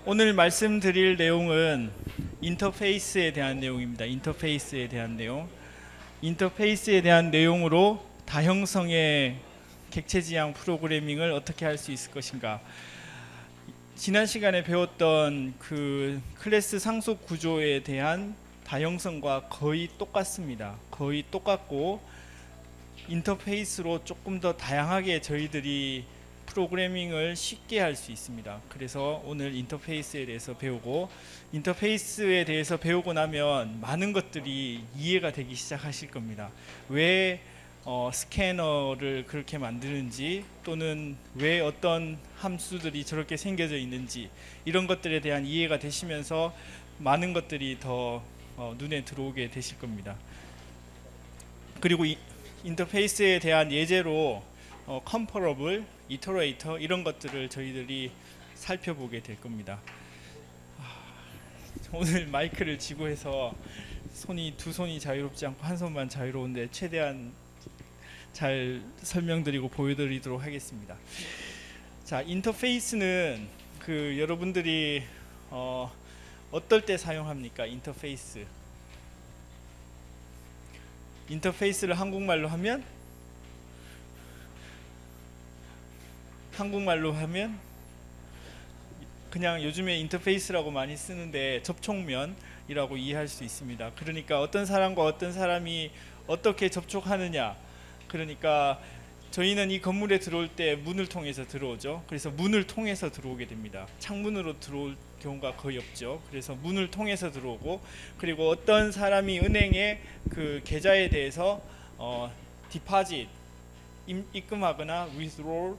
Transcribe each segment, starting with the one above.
오늘 말씀드릴 내용은 인터페이스에 대한 내용입니다. 인터페이스에 대한 내용. 인터페이스에 대한 내용으로 다형성의 객체지향 프로그래밍을 어떻게 할 수 있을 것인가. 지난 시간에 배웠던 그 클래스 상속 구조에 대한 다형성과 거의 똑같습니다. 거의 똑같고 인터페이스로 조금 더 다양하게 저희들이 프로그래밍을 쉽게 할 수 있습니다. 그래서 오늘 인터페이스에 대해서 배우고, 인터페이스에 대해서 배우고 나면 많은 것들이 이해가 되기 시작하실 겁니다. 왜 스캐너를 그렇게 만드는지, 또는 왜 어떤 함수들이 저렇게 생겨져 있는지, 이런 것들에 대한 이해가 되시면서 많은 것들이 더 눈에 들어오게 되실 겁니다. 그리고 인터페이스에 대한 예제로 컴퍼러블, 이터레이터 이런 것들을 저희들이 살펴보게 될 겁니다. 오늘 마이크를 쥐고 해서 두 손이 자유롭지 않고 한 손만 자유로운데 최대한 잘 설명드리고 보여드리도록 하겠습니다. 자, 인터페이스는 여러분들이 어떨 때 사용합니까? 인터페이스를 한국말로 하면 그냥 요즘에 인터페이스라고 많이 쓰는데 접촉면이라고 이해할 수 있습니다. 그러니까 어떤 사람과 어떤 사람이 어떻게 접촉하느냐, 그러니까 저희는 이 건물에 들어올 때 문을 통해서 들어오죠. 그래서 문을 통해서 들어오게 됩니다. 창문으로 들어올 경우가 거의 없죠. 그래서 문을 통해서 들어오고, 그리고 어떤 사람이 은행의 그 계좌에 대해서 디파짓, 입금하거나 withdrawal,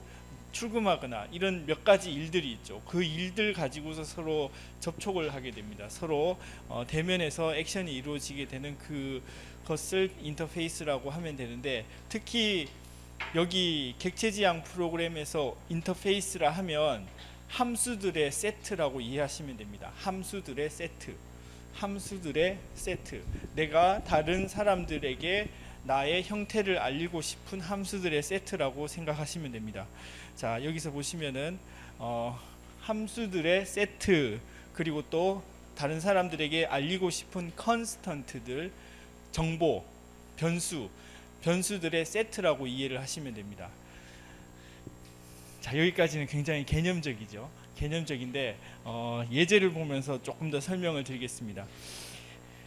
출금하거나 이런 몇 가지 일들이 있죠. 그 일들 가지고서 서로 접촉을 하게 됩니다. 서로 대면에서 액션이 이루어지게 되는 그것을 인터페이스라고 하면 되는데, 특히 여기 객체지향 프로그램에서 인터페이스라 하면 함수들의 세트라고 이해하시면 됩니다. 함수들의 세트. 내가 다른 사람들에게 나의 형태를 알리고 싶은 함수들의 세트라고 생각하시면 됩니다. 자, 여기서 보시면은 함수들의 세트, 그리고 또 다른 사람들에게 알리고 싶은 컨스턴트들, 정보, 변수들의 세트라고 이해를 하시면 됩니다. 자, 여기까지는 굉장히 개념적이죠. 개념적인데 예제를 보면서 조금 더 설명을 드리겠습니다.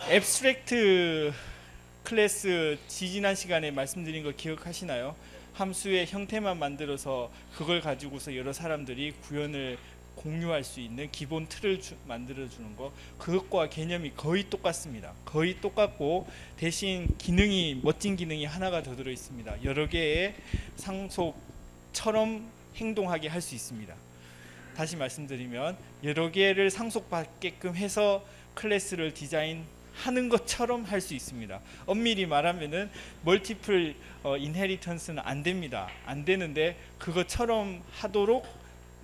앱스트랙트 클래스 지난 시간에 말씀드린 거 기억하시나요? 함수의 형태만 만들어서 그걸 가지고서 여러 사람들이 구현을 공유할 수 있는 기본 틀을 만들어 주는 거, 그것과 개념이 거의 똑같습니다. 거의 똑같고, 대신 멋진 기능이 하나가 더 들어 있습니다. 여러 개의 상속처럼 행동하게 할 수 있습니다. 다시 말씀드리면 여러 개를 상속받게끔 해서 클래스를 디자인하는 것처럼 할 수 있습니다. 엄밀히 말하면은 멀티플 인헤리턴스는 안 됩니다. 안 되는데 그것처럼 하도록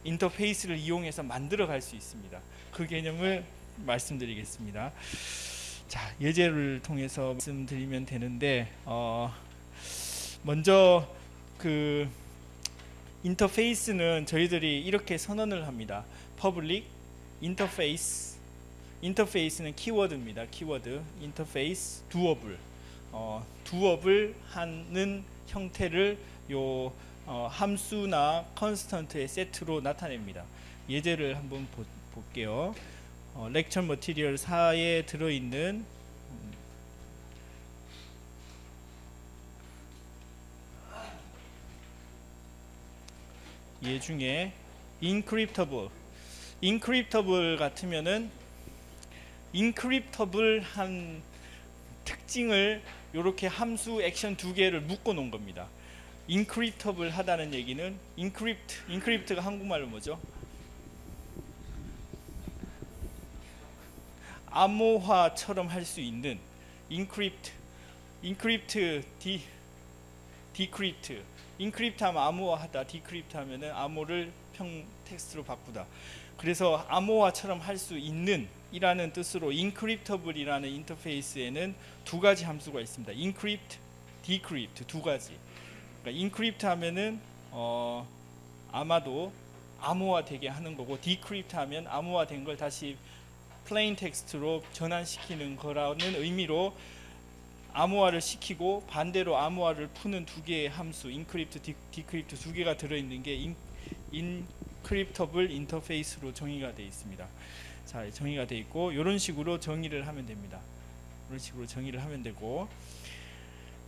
인터페이스를 이용해서 만들어 갈 수 있습니다. 그 개념을 말씀드리겠습니다. 자, 예제를 통해서 말씀드리면 되는데, 먼저 인터페이스는 저희들이 이렇게 선언을 합니다. Public Interface. 인터페이스는 키워드입니다. 키워드. 인터페이스 두업을 하는 형태를 함수나 컨스턴트의 세트로 나타냅니다. 예제를 한번 볼게요. 렉처 머티리얼 4에 들어있는 예 중에 encryptable 같으면은 encryptable한 특징을 이렇게 함수 액션 두 개를 묶어 놓은 겁니다. encryptable 하다는 얘기는 encrypt가 한국말로 뭐죠? 암호화처럼 할 수 있는 decrypt, encrypt 하면 암호화하다, decrypt 하면은 암호를 텍스트로 바꾸다. 그래서 암호화처럼 할 수 있는 이라는 뜻으로 encryptable이라는 인터페이스에는 두 가지 함수가 있습니다. encrypt, decrypt 두 가지. 그러니까 encrypt 하면은 아마도 암호화되게 하는 거고, 디크립트 하면 암호화된 걸 다시 플레인 텍스트로 전환시키는 거라는 의미로 암호화를 시키고, 반대로 암호화를 푸는 두 개의 함수 인크립트, 디크립트 두 개가 들어있는 게 인크립터블 인터페이스로 정의가 되어 있습니다. 자, 정의가 되어 있고, 이런 식으로 정의를 하면 됩니다. 이런 식으로 정의를 하면 되고,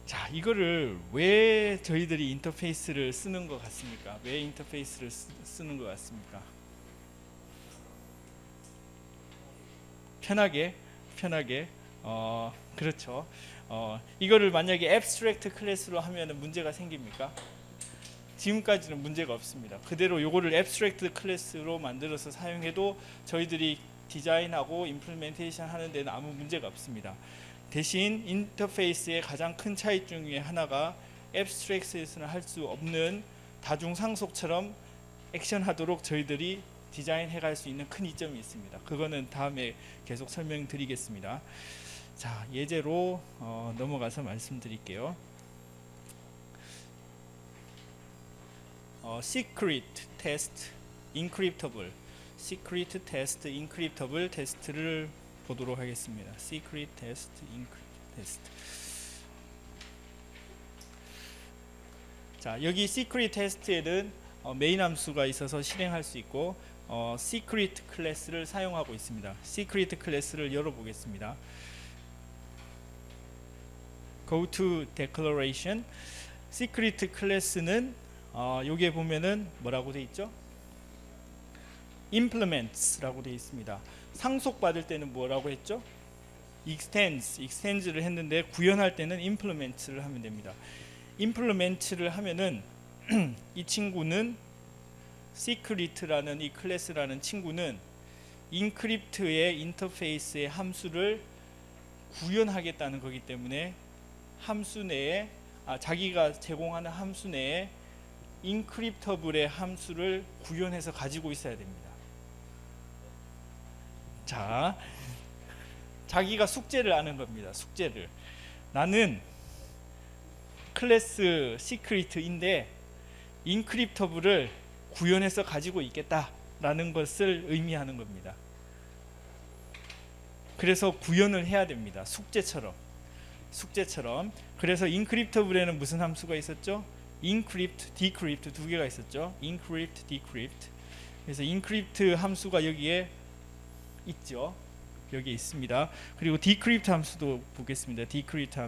자, 이거를 왜 저희들이 인터페이스를 쓰는 것 같습니까? 왜 인터페이스를 쓰는 것 같습니까? 편하게 그렇죠. 이거를 만약에 abstract 클래스로 하면 문제가 생깁니까? 지금까지는 문제가 없습니다. 그대로 요거를 abstract 클래스로 만들어서 사용해도 저희들이 디자인하고 임플리멘테이션 하는 데는 아무 문제가 없습니다. 대신 인터페이스의 가장 큰 차이 중에 하나가 abstract에서는 할 수 없는 다중상속처럼 액션하도록 저희들이 디자인해 갈 수 있는 큰 이점이 있습니다. 그거는 다음에 계속 설명드리겠습니다. 자, 예제로 넘어가서 말씀드릴게요. Secret Test Encryptable, Secret Test Encryptable 테스트를 보도록 하겠습니다. Secret Test Encryptable 테스트. 자, 여기 Secret Test에는 메인 함수가 있어서 실행할 수 있고, Secret 클래스를 사용하고 있습니다. Secret 클래스를 열어보겠습니다. Go to Declaration. Secret 클래스는 여기에 보면은 뭐라고 돼 있죠? Implements라고 돼 있습니다. 상속받을 때는 뭐라고 했죠? extends를 했는데 구현할 때는 implements를 하면 됩니다. implements를 하면은 이 친구는 secret라는 이 클래스라는 친구는 encrypt의 인터페이스의 함수를 구현하겠다는 거기 때문에 함수 내에 자기가 제공하는 함수 내에 encryptable의 함수를 구현해서 가지고 있어야 됩니다. 자, 자기가 숙제를 하는 겁니다. 숙제를. 나는 클래스 시크릿인데 인크립터블을 구현해서 가지고 있겠다라는 것을 의미하는 겁니다. 그래서 구현을 해야 됩니다. 숙제처럼. 그래서 인크립터블에는 무슨 함수가 있었죠? encrypt, decrypt 두 개가 있었죠. encrypt, decrypt. 그래서 encrypt 함수가 여기에 있죠. 여기 있습니다. 그리고 decrypt 함수도 보겠습니다. decrypt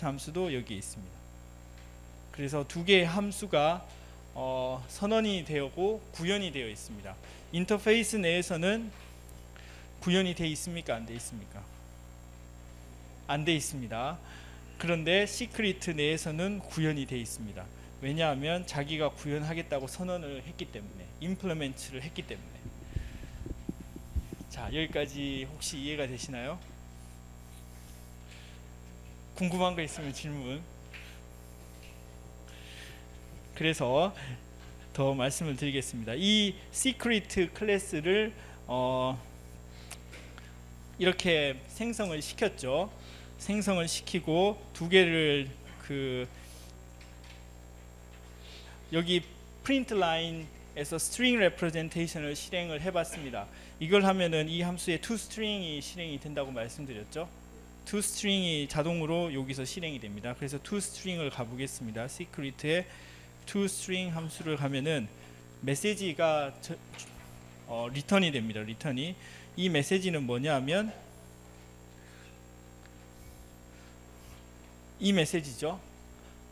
함수도 여기 있습니다. 그래서 두 개의 함수가 선언이 되고 구현이 되어 있습니다. 인터페이스 내에서는 구현이 되어 있습니까? 안 되어 있습니까? 안 되어 있습니다. 그런데 시크릿 내에서는 구현이 되어 있습니다. 왜냐하면 자기가 구현하겠다고 선언을 했기 때문에, 임플리멘트를 했기 때문에. 자, 여기까지 혹시 이해가 되시나요? 궁금한 거 있으면 질문. 그래서 더 말씀을 드리겠습니다. 이 시크릿 클래스를 이렇게 생성을 시켰죠. 생성을 시키고 두 개를 여기 프린트 라인에서 스트링 레프레젠테이션을 실행을 해봤습니다. 이걸 하면은 이 함수에 toString이 실행이 된다고 말씀드렸죠. toString이 자동으로 여기서 실행이 됩니다. 그래서 toString을 가보겠습니다. secret에 toString 함수를 가면은 메시지가 리턴이 됩니다. 리턴이. 이 메시지는 뭐냐면 이 메시지죠.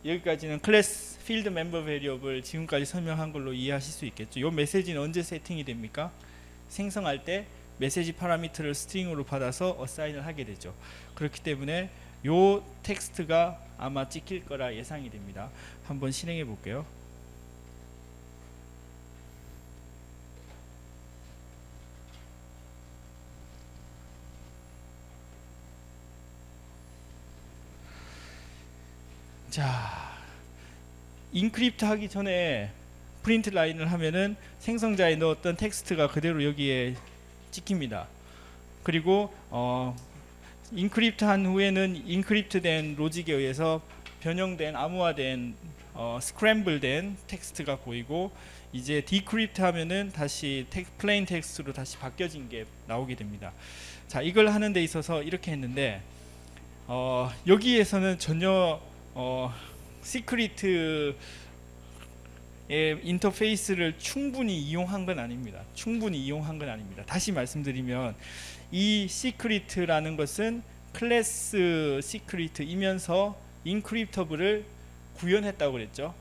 여기까지는 클래스 필드 멤버 베리어블 지금까지 설명한 걸로 이해하실 수 있겠죠. 이 메시지는 언제 세팅이 됩니까? 생성할 때 메시지 파라미터를 스트링으로 받아서 어사인을 하게 되죠. 그렇기 때문에 이 텍스트가 아마 찍힐 거라 예상이 됩니다. 한번 실행해 볼게요. 자, 인크립트 하기 전에 프린트 라인을 하면은 생성자에 넣었던 텍스트가 그대로 여기에 찍힙니다. 그리고 인크립트 한 후에는 인크립트 된 로직에 의해서 변형된 암호화된 스크램블된 텍스트가 보이고 이제 디크립트 하면은 다시 플레인 텍스트로 다시 바뀌어진 게 나오게 됩니다. 자, 이걸 하는 데 있어서 이렇게 했는데 여기에서는 전혀 시크릿의 인터페이스를 충분히 이용한 건 아닙니다. 다시 말씀드리면 이 시크릿라는 것은 클래스 시크릿이면서 인크립터블을 구현했다고 그랬죠.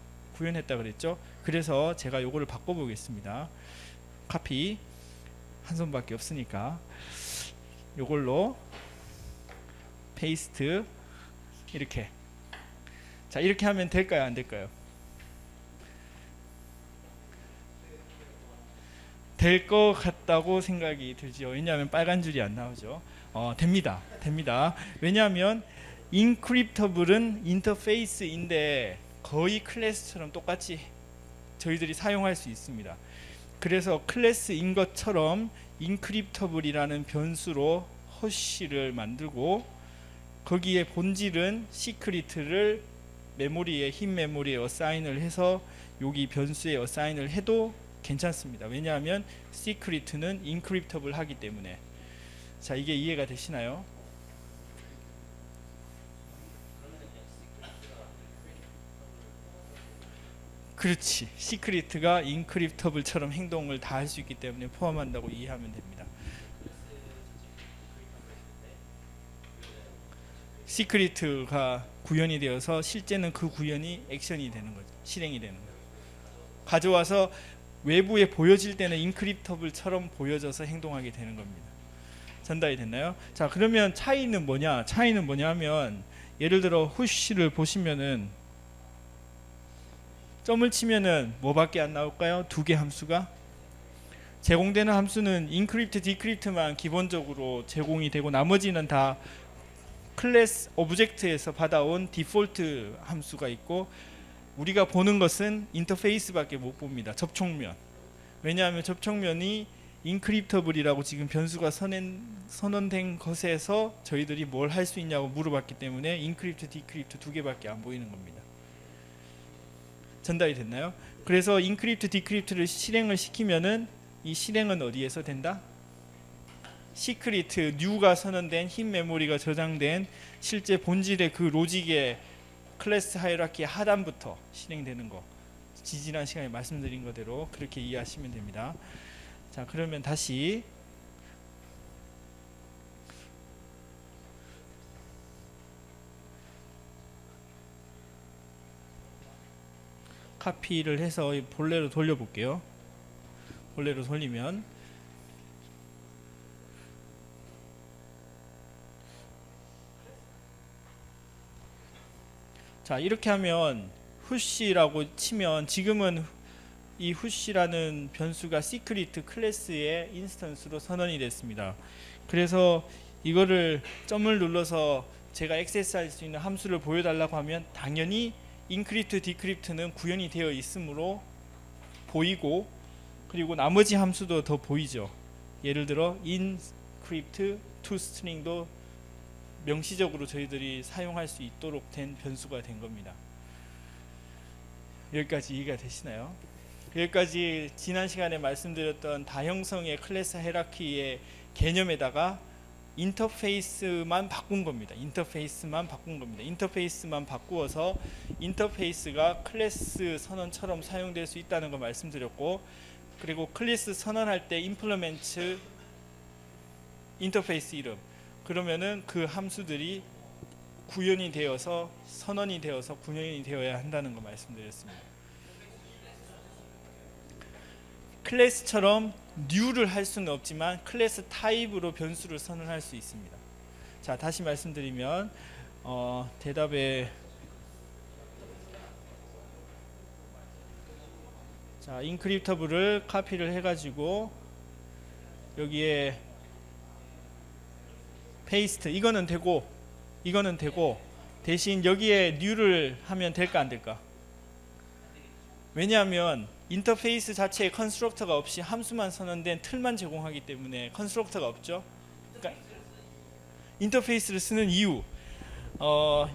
그래서 제가 요거를 바꿔보겠습니다. 카피 한 손밖에 없으니까 요걸로 페이스트 이렇게. 자, 이렇게 하면 될까요, 안 될까요? 될 것 같다고 생각이 들죠. 왜냐하면 빨간 줄이 안 나오죠. 됩니다. 왜냐하면 인크립터블은 인터페이스인데 거의 클래스처럼 똑같이 저희들이 사용할 수 있습니다. 그래서 클래스인 것처럼 인크립터블이라는 변수로 허쉬를 만들고 거기에 본질은 시크릿을 메모리에, 흰 메모리에 어사인을 해서 여기 변수에 어사인을 해도 괜찮습니다. 왜냐하면 시크릿은 인크립터블 하기 때문에. 자, 이게 이해가 되시나요? 그렇지. 시크릿가 인크립터블처럼 행동을 다 할 수 있기 때문에 포함한다고 이해하면 됩니다. 시크릿가 구현이 되어서 실제는 그 구현이 액션이 되는 거죠. 실행이 되는 거죠. 가져와서 외부에 보여질 때는 인크립터블처럼 보여져서 행동하게 되는 겁니다. 전달이 됐나요? 자, 그러면 차이는 뭐냐면 예를 들어 후쉬를 보시면은 점을 치면은 뭐밖에 안 나올까요? 두 개 함수가 제공되는 함수는 인크립트, 디크립트만 기본적으로 제공이 되고 나머지는 다 클래스 오브젝트에서 받아온 디폴트 함수가 있고 우리가 보는 것은 인터페이스밖에 못 봅니다. 접촉면. 왜냐하면 접촉면이 인크립터블이라고 지금 변수가 선언된 것에서 저희들이 뭘 할 수 있냐고 물어봤기 때문에 인크립트, 디크립트 두 개밖에 안 보이는 겁니다. 전달이 됐나요? 그래서 인크립트, 디크립트를 실행을 시키면은 이 실행은 어디에서 된다? 시크릿 뉴가 선언된 흰 메모리가 저장된 실제 본질의 그 로직의 클래스 하이라키의 하단부터 실행되는 거. 지난 시간에 말씀드린 거대로 그렇게 이해하시면 됩니다. 자, 그러면 다시 카피를 해서 본래로 돌려볼게요. 본래로 돌리면 자, 이렇게 하면 후시라고 치면 지금은 이 후시라는 변수가 시크릿 클래스의 인스턴스로 선언이 됐습니다. 그래서 이거를 점을 눌러서 제가 액세스할 수 있는 함수를 보여달라고 하면 당연히 인크립트, 디크립트는 구현이 되어 있으므로 보이고 그리고 나머지 함수도 더 보이죠. 예를 들어 인크립트 toString도 명시적으로 저희들이 사용할 수 있도록 된 변수가 된 겁니다. 여기까지 이해가 되시나요? 여기까지 지난 시간에 말씀드렸던 다형성의 클래스 헤라키의 개념에다가 인터페이스만 바꾼 겁니다. 인터페이스만 바꾸어서 인터페이스가 클래스 선언처럼 사용될 수 있다는 거 말씀드렸고 그리고 클래스 선언할 때 implement 인터페이스 이름 그러면은 그 함수들이 구현이 되어서 선언이 되어서 구현이 되어야 한다는 거 말씀드렸습니다. 클래스처럼 new를 할 수는 없지만 클래스 타입으로 변수를 선언할 수 있습니다. 자, 다시 말씀드리면 대답에 자, 인크립터블을 카피를 해가지고 여기에 페이스트 이거는 되고 대신 여기에 new를 하면 될까 안 될까? 왜냐하면 인터페이스 자체에 컨스트럭터가 없이 함수만 선언된 틀만 제공하기 때문에 컨스트럭터가 없죠. 그러니까 인터페이스를 쓰는 이유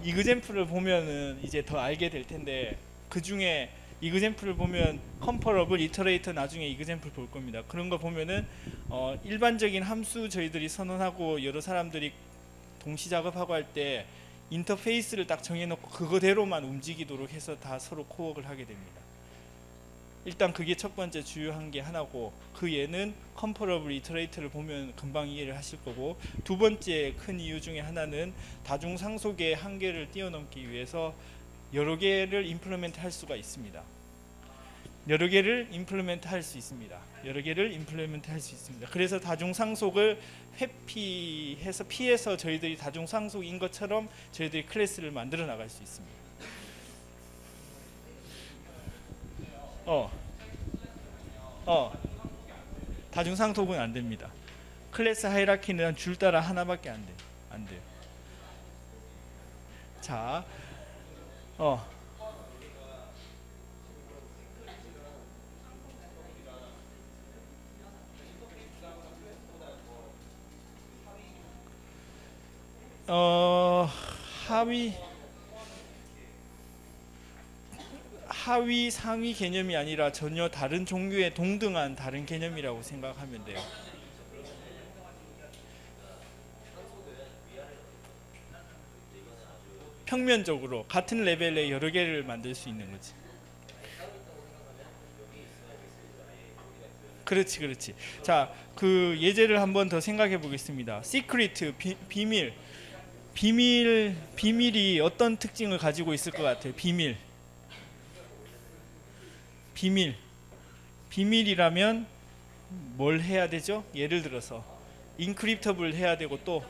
이그젬플을 보면은 이제 더 알게 될 텐데 그 중에 이그젬플을 보면 컴퍼러블, 이터레이터 나중에 이그젬플 볼 겁니다. 그런 거 보면은 일반적인 함수 저희들이 선언하고 여러 사람들이 동시 작업하고 할 때 인터페이스를 딱 정해놓고 그거대로만 움직이도록 해서 다 서로 코웍을 하게 됩니다. 일단 그게 첫 번째 주요한 게 하나고, 그 예는 컴퍼러블 이터레이터를 보면 금방 이해를 하실 거고, 두 번째 큰 이유 중에 하나는 다중상속의 한계를 뛰어넘기 위해서 여러 개를 임플리멘트 할 수가 있습니다. 여러 개를 임플리멘트 할 수 있습니다. 여러 개를 임플리멘트 할 수 있습니다. 그래서 다중상속을 회피해서 피해서 저희들이 다중상속인 것처럼 저희들이 클래스를 만들어 나갈 수 있습니다. 다중상속은 안 됩니다. 클래스 하이라키는 줄 따라 하나밖에 안 돼요. 자, 하위 상위 개념이 아니라 전혀 다른 종류의 동등한 다른 개념이라고 생각하면 돼요. 평면적으로 같은 레벨에 여러 개를 만들 수 있는 거지. 그렇지. 자, 그 예제를 한번 더 생각해 보겠습니다. 시크리트, 비밀이 어떤 특징을 가지고 있을 것 같아요? 비밀이라면 뭘 해야 되죠? 예를 들어서 인크립터블 해야 되고, 또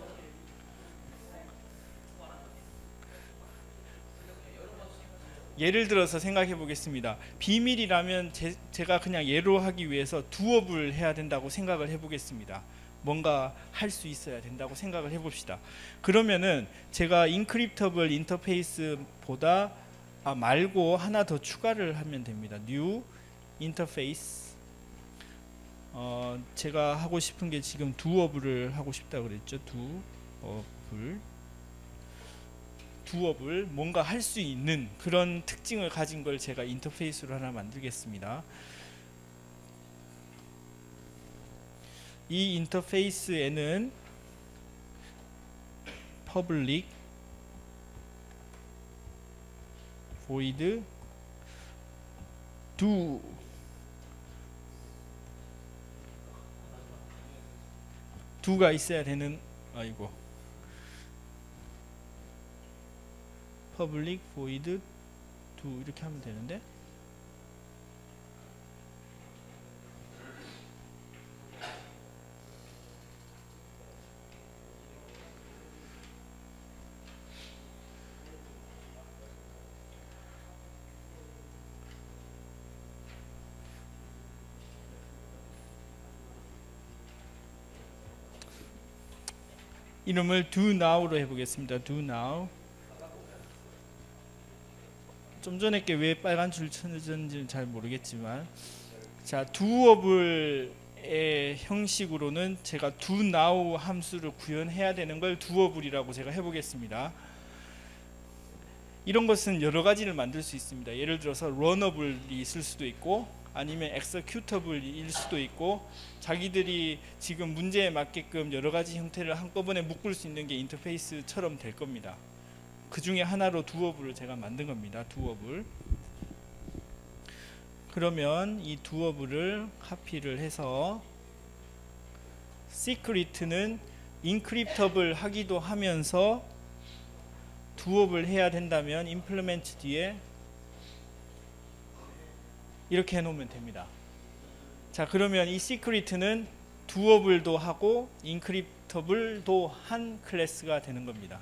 예를 들어서 생각해 보겠습니다. 비밀이라면 제가 그냥 예로 하기 위해서 두업을 해야 된다고 생각을 해 보겠습니다. 뭔가 할 수 있어야 된다고 생각을 해 봅시다. 그러면은 제가 인크립터블 인터페이스보다 말고 하나 더 추가를 하면 됩니다. new 인터페이스. 제가 하고 싶은 게 지금 두업을 하고 싶다 그랬죠. 두업을 뭔가 할 수 있는 그런 특징을 가진 걸 제가 인터페이스로 하나 만들겠습니다. 이 인터페이스에는 public void do가 있어야 되는, public void do 이렇게 하면 되는데, 이름을 do now로 해보겠습니다. do now. 좀 전에 게 왜 빨간 줄 쳐졌는지는 잘 모르겠지만, 자, doable의 형식으로는 제가 do now 함수를 구현해야 되는 걸 doable이라고 제가 해보겠습니다. 이런 것은 여러 가지를 만들 수 있습니다. 예를 들어서 runable이 있을 수도 있고, 아니면 executable일 수도 있고, 자기들이 지금 문제에 맞게끔 여러 가지 형태를 한꺼번에 묶을 수 있는 게 인터페이스처럼 될 겁니다. 그 중에 하나로 doable을 제가 만든 겁니다. doable. 그러면 이 doable을 카피를 해서 secret는 encryptable 하기도 하면서 doable 해야 된다면 implement 뒤에 이렇게 해놓으면 됩니다. 자, 그러면 이 secret는 doable도 하고 encryptable도 한 클래스가 되는 겁니다.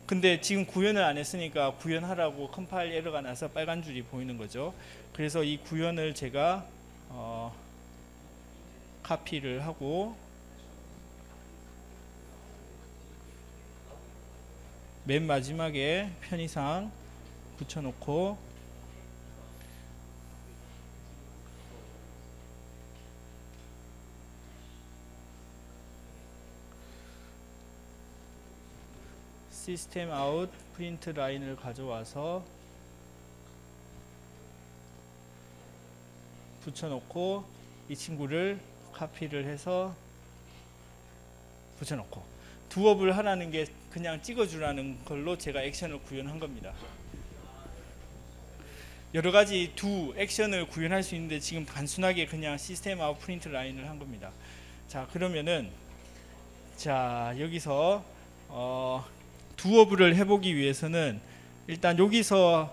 근데 지금 구현을 안 했으니까 구현하라고 컴파일 에러가 나서 빨간 줄이 보이는 거죠. 그래서 이 구현을 제가 카피를 하고 맨 마지막에 편의상 붙여놓고, 시스템 아웃 프린트 라인을 가져와서 붙여놓고 이 친구를 카피를 해서 붙여놓고 두업을 하라는 게 그냥 찍어주라는 걸로 제가 액션을 구현한 겁니다. 여러 가지 두 액션을 구현할 수 있는데 지금 단순하게 그냥 시스템 아웃 프린트 라인을 한 겁니다. 자, 그러면은 자 여기서 두어블을 해보기 위해서는 일단 여기서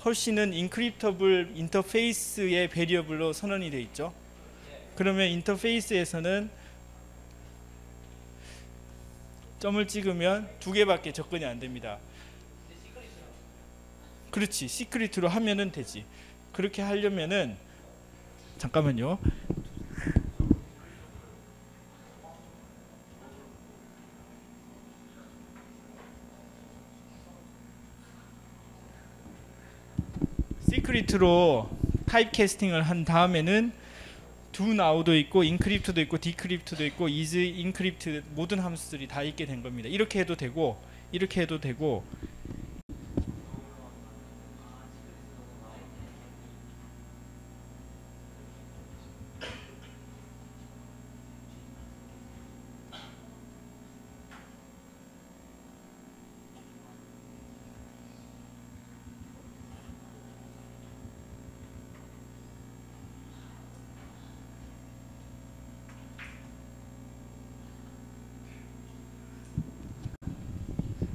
헐시는 인크립터블 인터페이스의 베리어블로 선언이 되어 있죠. 그러면 인터페이스에서는 점을 찍으면 두 개밖에 접근이 안 됩니다. 그렇지, 시크릿으로 하면은 되지. 그렇게 하려면은 잠깐만요. 시크릿으로 타입 캐스팅을 한 다음에는 do now도 있고 인크립트도 있고 디크립트도 있고 is encrypt 모든 함수들이 다 있게 된 겁니다. 이렇게 해도 되고 이렇게 해도 되고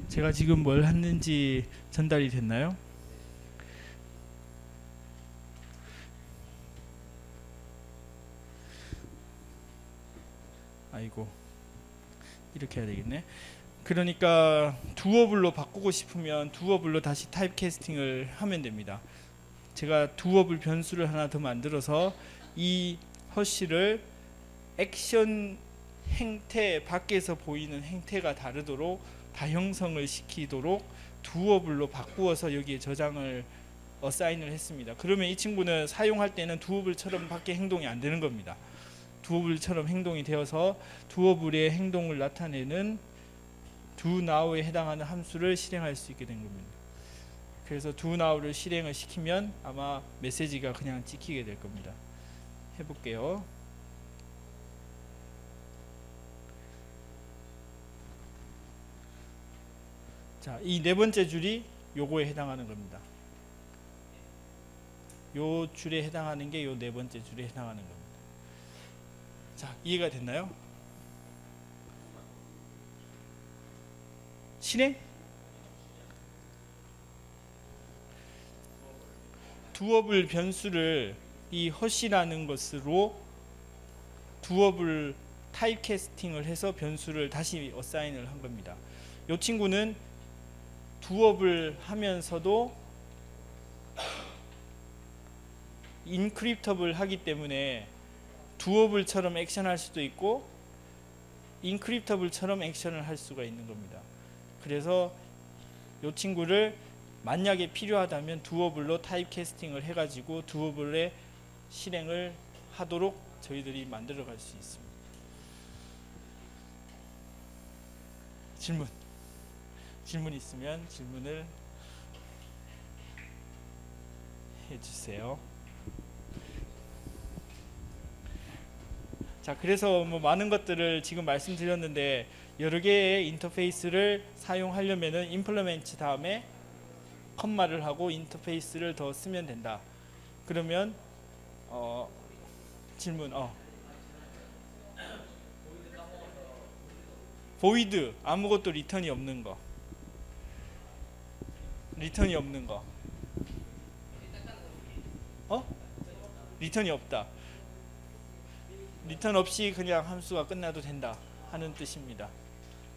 제가 지금 뭘 했는지 전달이 됐나요? 아이고 이렇게 해야 되겠네. 그러니까 두어블로 바꾸고 싶으면 두어블로 다시 타입 캐스팅을 하면 됩니다. 제가 두어블 변수를 하나 더 만들어서 이 허쉬를 액션 행태 밖에서 보이는 행태가 다르도록 다형성을 시키도록 두어블로 바꾸어서 여기에 저장을 어사인을 했습니다. 그러면 이 친구는 사용할 때는 두어블처럼 밖에 행동이 안 되는 겁니다. 두어블처럼 행동이 되어서 두어블의 행동을 나타내는 do now에 해당하는 함수를 실행할 수 있게 된 겁니다. 그래서 do now를 실행을 시키면 아마 메시지가 그냥 찍히게 될 겁니다. 해볼게요. 자, 이 네 번째 줄이 요거에 해당하는 겁니다. 요 줄에 해당하는 게 요 네 번째 줄에 해당하는 겁니다. 자, 이해가 됐나요? 실행? 두어블 변수를 이 허시라는 것으로 두어블 타입 캐스팅을 해서 변수를 다시 어사인을 한 겁니다. 이 친구는 두업을 하면서도 인크립터블 하기 때문에 두어블처럼 액션할 수도 있고 인크립터블처럼 액션을 할 수가 있는 겁니다. 그래서 이 친구를 만약에 필요하다면 두어블로 타입 캐스팅을 해가지고 두어블의 실행을 하도록 저희들이 만들어 갈 수 있습니다. 질문 있으면 질문을 해주세요. 자, 그래서 뭐 많은 것들을 지금 말씀드렸는데 여러 개의 인터페이스를 사용하려면은 임플리먼트 다음에 컴마를 하고 인터페이스를 더 쓰면 된다. 그러면 질문 void 아무것도 리턴이 없는 거. 리턴이 없는 거. 리턴이 없다. 리턴 없이 그냥 함수가 끝나도 된다 하는 뜻입니다.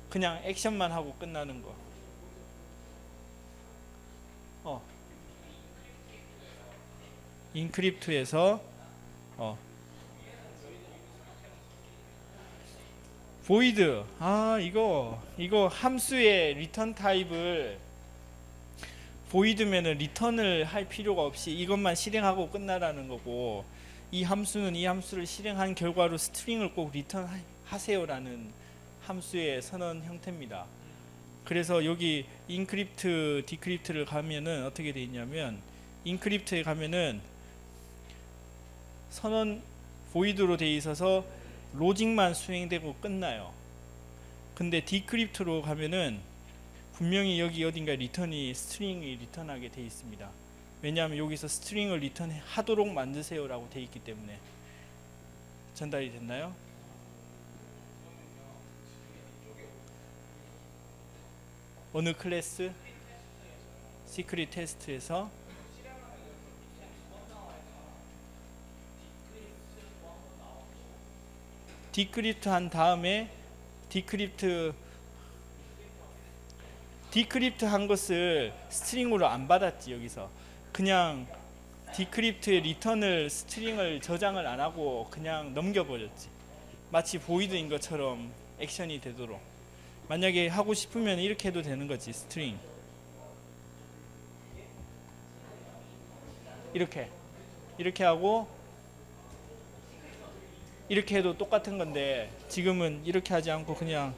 그냥 액션만 하고 끝나는 거. 인크립트에서 void 이거 함수의 리턴 타입을 void면은 리턴을 할 필요가 없이 이것만 실행하고 끝나라는 거고, 이 함수는 이 함수를 실행한 결과로 스트링을 꼭 리턴하세요라는 함수의 선언 형태입니다. 그래서 여기 인크립트, 디크립트를 가면은 어떻게 돼 있냐면 인크립트에 가면은 선언 보이드로 돼 있어서 로직만 수행되고 끝나요. 근데 디크립트로 가면은 분명히 여기 어딘가 리턴이 스트링이 리턴하게 돼 있습니다. 왜냐하면 여기서 스트링을 리턴하도록 만드세요라고 돼 있기 때문에. 전달이 됐나요? 어느 클래스? 시크릿 테스트에서 디크립트 한 다음에 디크립트 한 것을 스트링으로 안 받았지. 여기서 그냥 디크립트의 리턴을 스트링을 저장을 안 하고 그냥 넘겨버렸지. 마치 보이드인 것처럼 액션이 되도록. 만약에 하고 싶으면 이렇게 해도 되는 거지. 스트링 이렇게 하고 이렇게 해도 똑같은 건데 지금은 이렇게 하지 않고 그냥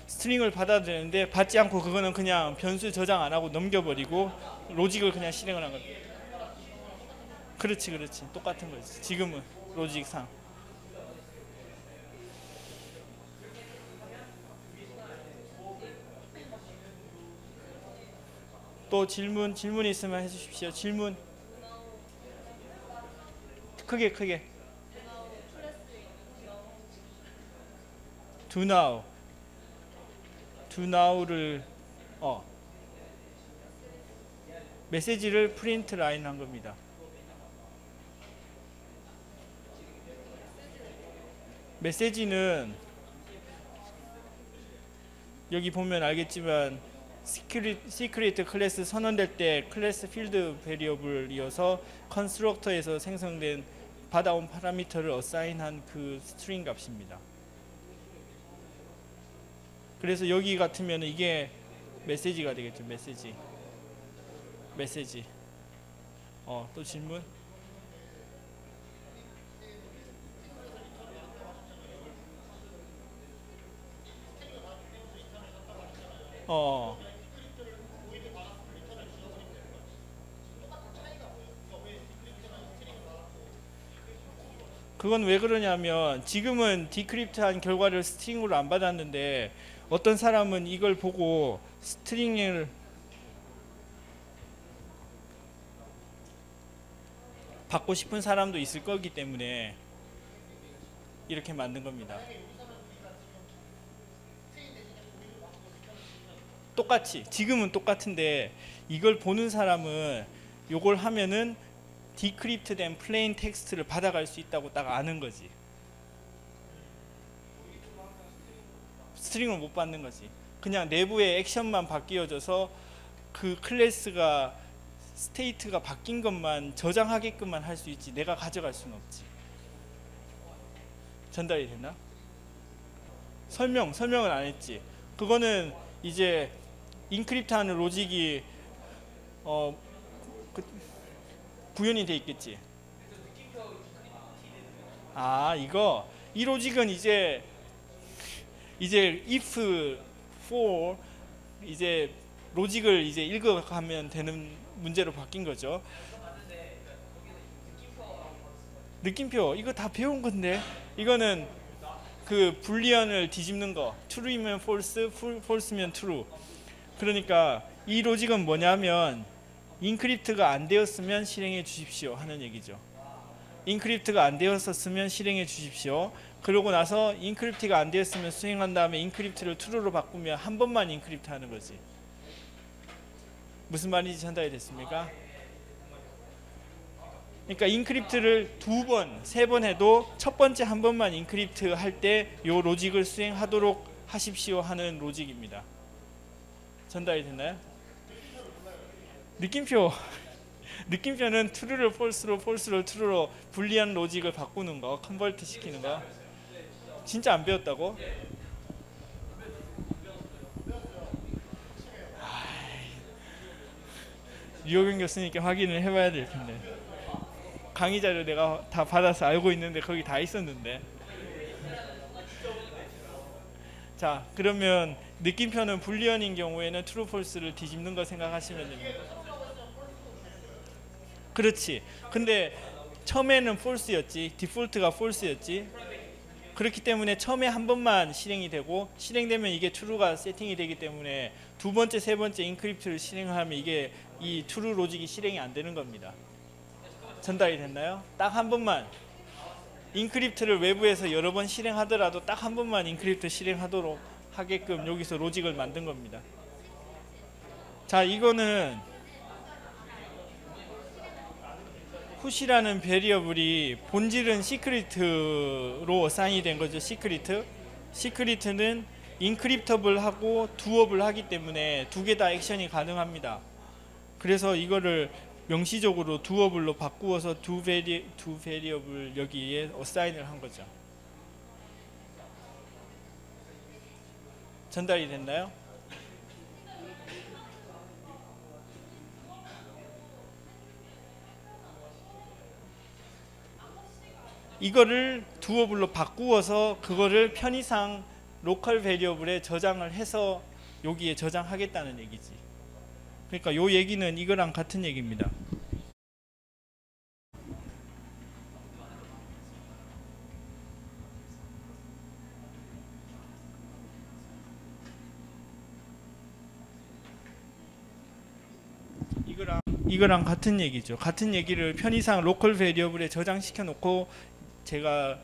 스트링을 받아야 되는데 받지 않고 그거는 그냥 변수 저장 안 하고 넘겨버리고 로직을 그냥 실행을 한 거야. 그렇지 똑같은 거지. 지금은 로직상. 또 질문 있으면 해주십시오. 질문 크게 do now를 메시지를 프린트 라인 한 겁니다. 메시지는 여기 보면 알겠지만 시크릿 클래스 선언될 때 클래스 필드 베리어블이어서 컨스트럭터에서 생성된 받아온 파라미터를 어사인한 그 스트링 값입니다. 그래서 여기 같으면 이게 메시지가 되겠죠. 메시지. 또 질문? 그건 왜 그러냐면 지금은 디크립트한 결과를 스트링으로 안 받았는데 어떤 사람은 이걸 보고 스트링을 받고 싶은 사람도 있을 거기 때문에 이렇게 만든 겁니다. 똑같이 지금은 똑같은데 이걸 보는 사람은 요걸 하면은 디크립트된 플레인 텍스트를 받아갈 수 있다고 딱 아는 거지. 스트링을 못 받는 거지. 그냥 내부의 액션만 바뀌어져서 그 클래스가 스테이트가 바뀐 것만 저장하게끔만 할 수 있지 내가 가져갈 수는 없지. 전달이 됐나? 설명을 안 했지. 그거는 이제 인크립트하는 로직이 구현이 돼 있겠지. 이 로직은 이제 if for 이제 로직을 이제 읽어가면 되는 문제로 바뀐 거죠. 느낌표 이거 다 배운 건데 이거는 그 불리언을 뒤집는 거 true면 false, false면 true. 그러니까 이 로직은 뭐냐면 인크립트가 안 되었으면 실행해 주십시오 하는 얘기죠. 인크립트가 안 되었었으면 실행해 주십시오. 그러고 나서 인크립트가 안 되었으면 수행한 다음에 인크립트를 true로 바꾸면 한 번만 인크립트 하는 거지. 무슨 말인지 전달이 됐습니까? 그러니까 인크립트를 2번, 3번 해도 첫 번째 한 번만 인크립트 할 때 요 로직을 수행하도록 하십시오 하는 로직입니다. 전달이 됐나요? 느낌표는 true를 false로, false를 true로 불리한 로직을 바꾸는 거, 컨버트 시키는 거. 진짜 안 배웠다고? 류호경 교수님께 확인을 해봐야 될 텐데. 강의 자료 내가 다 받아서 알고 있는데 거기 다 있었는데. 자, 그러면 느낌표는 불리언인 경우에는 true, false를 뒤집는 거 생각하시면 됩니다. 그렇지. 근데 처음에는 false였지. 디폴트가 false였지. 그렇기 때문에 처음에 한 번만 실행이 되고 실행되면 이게 true가 세팅이 되기 때문에 두 번째, 세 번째 인크립트를 실행하면 이게 이 true 로직이 실행이 안 되는 겁니다. 전달이 됐나요? 딱 한 번만 인크립트를 외부에서 여러 번 실행하더라도 딱 한 번만 인크립트 실행하도록 하게끔 여기서 로직을 만든 겁니다. 자, 이거는 푸시라는 베리어블이 본질은 시크릿로 사인이 된 거죠. 시크릿은 인크립터블하고 두어블 하기 때문에 두 개 다 액션이 가능합니다. 그래서 이거를 명시적으로 두어블로 바꾸어서 두 베리어블 여기에 어사인을 한 거죠. 전달이 됐나요? 이거를 두어블로 바꾸어서 그거를 편의상 로컬 베리어블에 저장을 해서 여기에 저장하겠다는 얘기지. 그러니까 요 얘기는 이거랑 같은 얘기입니다. 이거랑 같은 얘기죠. 같은 얘기를 편의상 로컬 베리어블에 저장시켜 놓고 제가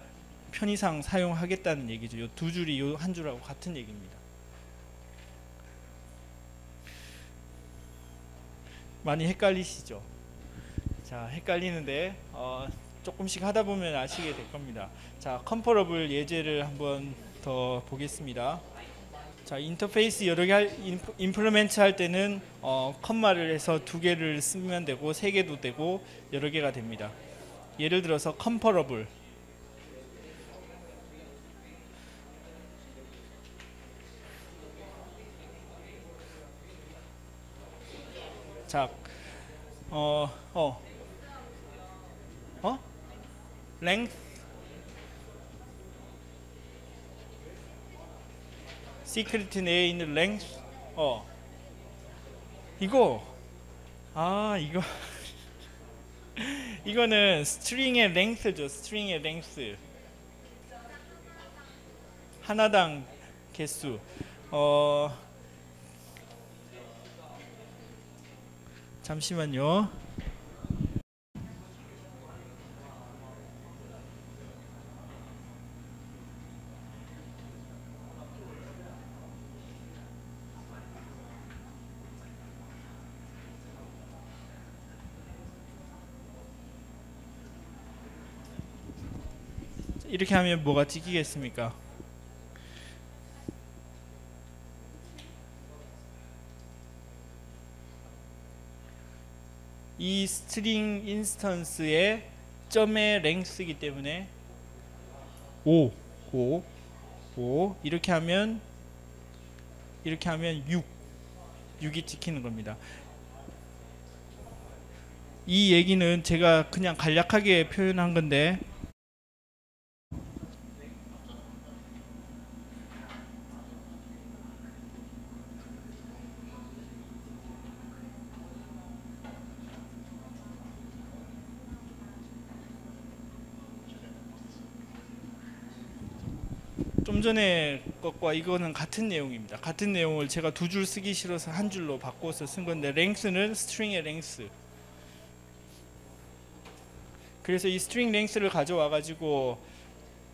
편의상 사용하겠다는 얘기죠. 요 두 줄이 요 한 줄하고 같은 얘기입니다. 많이 헷갈리시죠? 자, 헷갈리는데 조금씩 하다 보면 아시게 될 겁니다. 자, 컴퍼러블 예제를 한번 더 보겠습니다. 자, 인터페이스 여러 개 임플리멘트 할 때는 컴마를 해서 두 개를 쓰면 되고 세 개도 되고 여러 개가 됩니다. 예를 들어서 컴퍼러블. 자, length, 시크릿 내에 있는 length, 이거 이거는 스트링의 length죠. 스트링의 length. 하나당 개수. 잠시만요. 이렇게 하면 뭐가 찍히겠습니까? 이 스트링 인스턴스의 점의 랭스이기 때문에 5 이렇게 하면 6이 찍히는 겁니다. 이 얘기는 제가 그냥 간략하게 표현한 건데 좀 전에 것과 이거는 같은 내용입니다. 같은 내용을 제가 두 줄 쓰기 싫어서 한 줄로 바꿔서 쓴 건데 랭스는 스트링의 랭스. 그래서 이 스트링 랭스를 가져와 가지고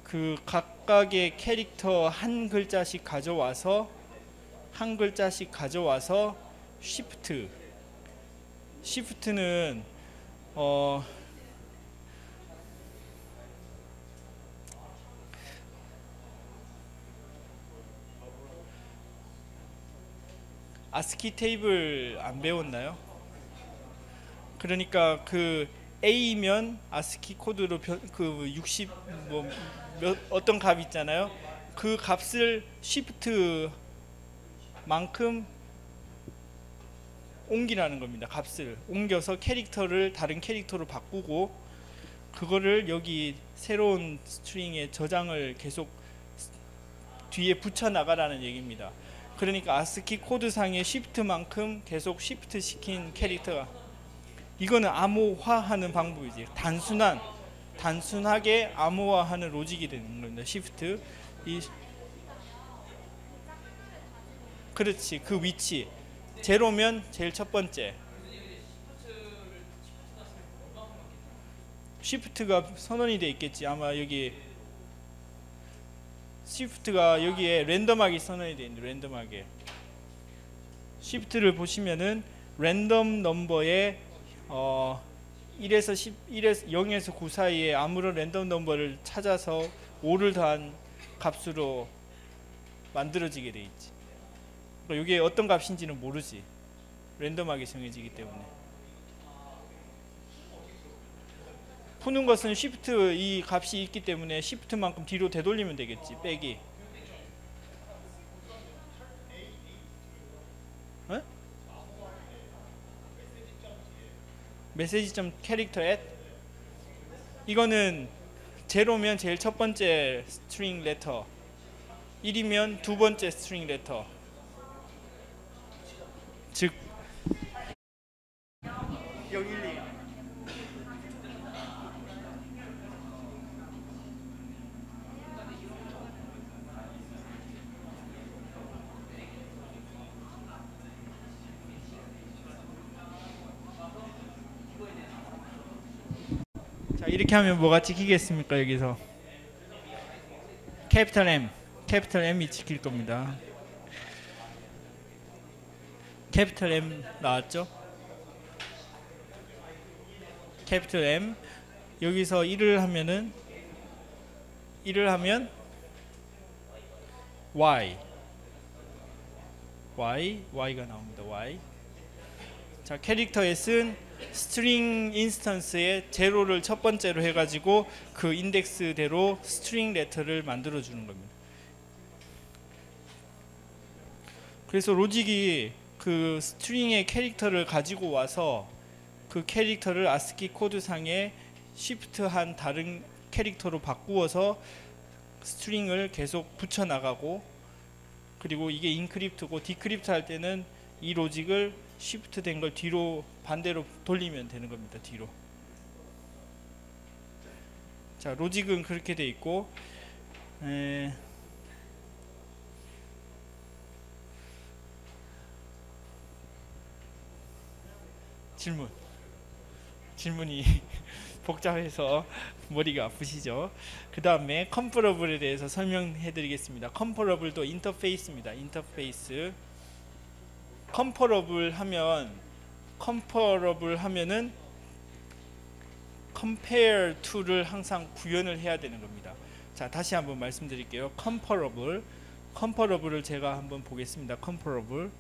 그 각각의 캐릭터 한 글자씩 가져와서 시프트는 아스키 테이블 안 배웠나요? 그러니까 그 A면 아스키 코드로 그 60 뭐 어떤 값 있잖아요. 그 값을 쉬프트만큼 옮기라는 겁니다. 값을 옮겨서 캐릭터를 다른 캐릭터로 바꾸고 그거를 여기 새로운 스트링에 저장을 계속 뒤에 붙여 나가라는 얘기입니다. 그러니까 아스키 코드상의 쉬프트만큼 계속 쉬프트 시킨 캐릭터가, 이거는 암호화하는 방법이지. 단순하게 암호화하는 로직이 되는 겁니다. 쉬프트. 그렇지. 그 위치. 제로면 제일 첫 번째. 쉬프트가 선언이 돼 있겠지. 아마 여기 쉬프트가 여기에 랜덤하게 선언이 돼 있는데, 랜덤하게. 쉬프트를 보시면은 랜덤 넘버에 0에서 9 사이에 아무런 랜덤 넘버를 찾아서 5를 더한 값으로 만들어지게 돼 있지. 그러니까 이게 어떤 값인지는 모르지. 랜덤하게 정해지기 때문에. 푸는 것은 쉬프트 이 값이 있기 때문에 쉬프트만큼 뒤로 되돌리면 되겠지. 빼기. 어? 메시지 캐릭터 앳, 이거는 제로면 제일 첫 번째 스트링 레터, 1이면 두 번째 스트링 레터. 즉 012. 자, 이렇게 하면 뭐가 찍히겠습니까? 여기서 캐피탈 M이 찍힐 겁니다. 캐피탈 M 나왔죠? 캐피탈 M. 여기서 1을 하면 Y가 나옵니다. Y. 자, 캐릭터 S는 스트링 인스턴스에 제로를 첫 번째로 해가지고 그 인덱스대로 스트링 레터를 만들어 주는 겁니다. 그래서 로직이 그 스트링의 캐릭터를 가지고 와서 그 캐릭터를 아스키 코드상에 쉬프트한 다른 캐릭터로 바꾸어서 스트링을 계속 붙여 나가고, 그리고 이게 인크립트고 디크립트 할 때는 이 로직을 쉬프트 된 걸 뒤로 반대로 돌리면 되는 겁니다. 뒤로. 자, 로직은 그렇게 돼 있고, 질문이 복잡해서 머리가 아프시죠? 그 다음에 컴퍼러블에 대해서 설명해 드리겠습니다. 컴퍼러블도 인터페이스입니다. 인터페이스. 컴퍼러블 하면은 compare to를 항상 구현을 해야 되는 겁니다. 자, 다시 한번 말씀드릴게요. 컴퍼러블을 제가 한번 보겠습니다. 컴퍼러블.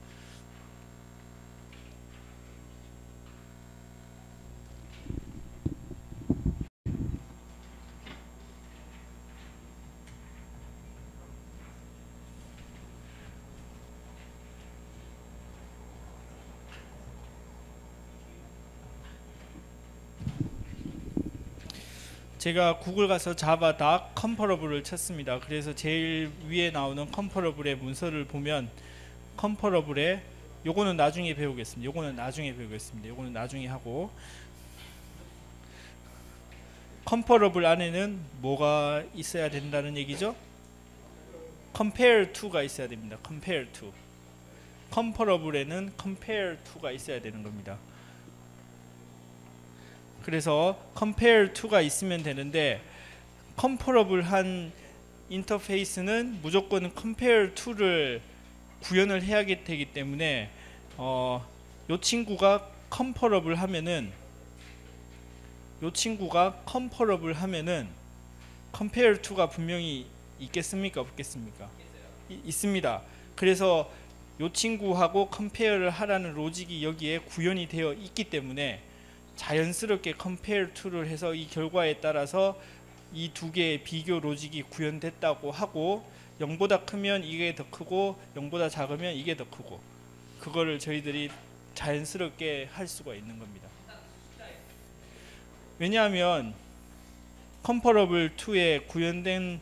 제가 구글 가서 java comparable을 쳤습니다. 그래서 제일 위에 나오는 comparable의 문서를 보면 comparable에 요거는 나중에 배우겠습니다. 요거는 나중에 하고, comparable 안에는 뭐가 있어야 된다는 얘기죠? compare to가 있어야 됩니다. compare to. comparable에는 compare to가 있어야 되는 겁니다. 그래서 compare to가 있으면 되는데, comparable한 인터페이스는 무조건 compare to를 구현을 해야 되기 때문에 요 친구가 comparable 하면은 compare to가 분명히 있겠습니까? 없겠습니까? 있습니다. 그래서 요 친구하고 compare를 하라는 로직이 여기에 구현이 되어 있기 때문에 자연스럽게 compare to를 해서 이 결과에 따라서 이 두 개의 비교 로직이 구현됐다고 하고, 0보다 크면 이게 더 크고 0보다 작으면 이게 더 크고, 그거를 저희들이 자연스럽게 할 수가 있는 겁니다. 왜냐하면 comparable to에 구현된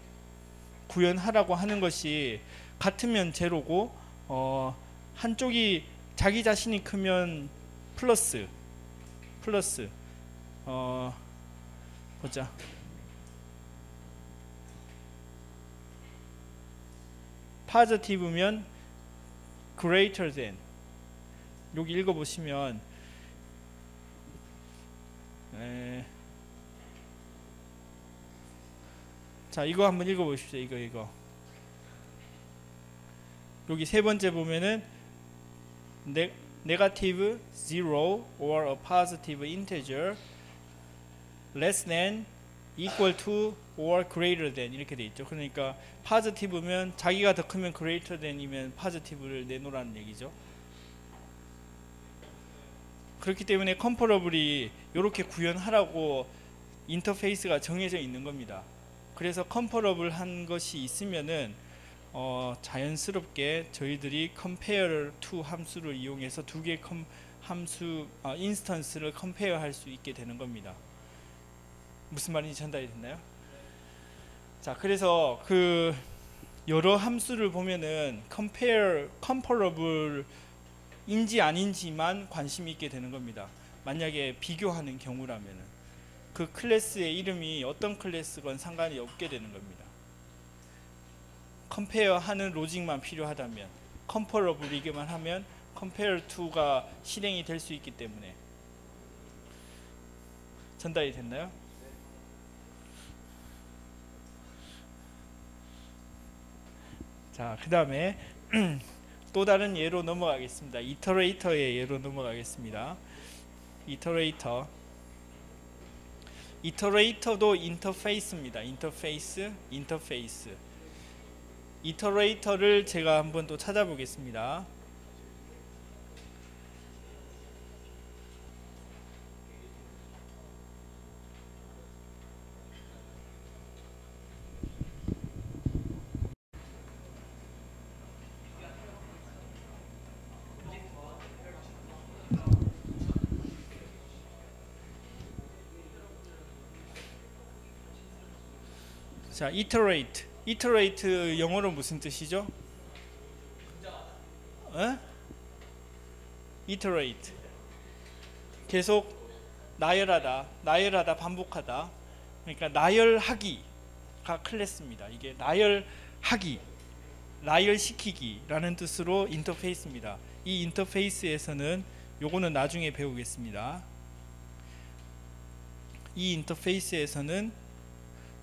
구현하라고 하는 것이 같으면 제로고 한쪽이 자기 자신이 크면 플러스 보자. positive면 greater than. 여기 읽어보시면 자, 이거 한번 읽어보십시오. 이거 여기 세 번째 보면은 negative zero or a positive integer less than, equal to, or greater than 이렇게 돼 있죠. 그러니까 positive면 자기가 더 크면 greater than이면 positive를 내놓으라는 얘기죠. 그렇기 때문에 comparable이 이렇게 구현하라고 인터페이스가 정해져 있는 겁니다. 그래서 comparable 한 것이 있으면은 자연스럽게 저희들이 compare to 함수를 이용해서 두 개의 함수 인스턴스를 compare 할 수 있게 되는 겁니다. 무슨 말인지 전달이 됐나요? 자, 그래서 그 여러 함수를 보면은 comparable 인지 아닌지만 관심이 있게 되는 겁니다. 만약에 비교하는 경우라면은 그 클래스의 이름이 어떤 클래스건 상관이 없게 되는 겁니다. compare 하는 로직만 필요하다면, comparable이기만 하면 compare to가 실행이 될 수 있기 때문에. 전달이 됐나요? 자, 그 다음에 또 다른 예로 넘어가겠습니다. 이터레이터의 예로 넘어가겠습니다. 이터레이터도 인터페이스입니다. 인터페이스. 이터레이터를 제가 한번 또 찾아보겠습니다. 자, iterate 영어로 무슨 뜻이죠? iterate 계속 나열하다 반복하다. 그러니까 나열하기가 클래스입니다. 이게 나열시키기라는 뜻으로 인터페이스입니다. 이 인터페이스에서는 요거는 나중에 배우겠습니다. 이 인터페이스에서는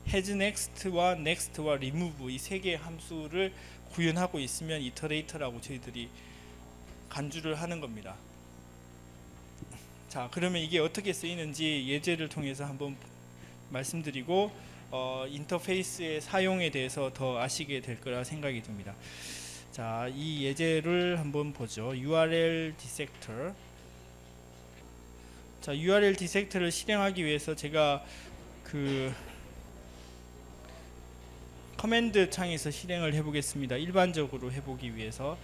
has next와 next와 remove 이 세 개의 함수를 구현하고 있으면 이터레이터라고 저희들이 간주를 하는 겁니다. 자, 그러면 이게 어떻게 쓰이는지 예제를 통해서 한번 말씀드리고 인터페이스의 사용에 대해서 더 아시게 될 거라 생각이 듭니다. 자, 이 예제를 한번 보죠. URL dissector. 자, URL dissector를 실행하기 위해서 제가 그 커맨드 창에서 실행을 해보겠습니다. 일반적으로 해보기 위해서.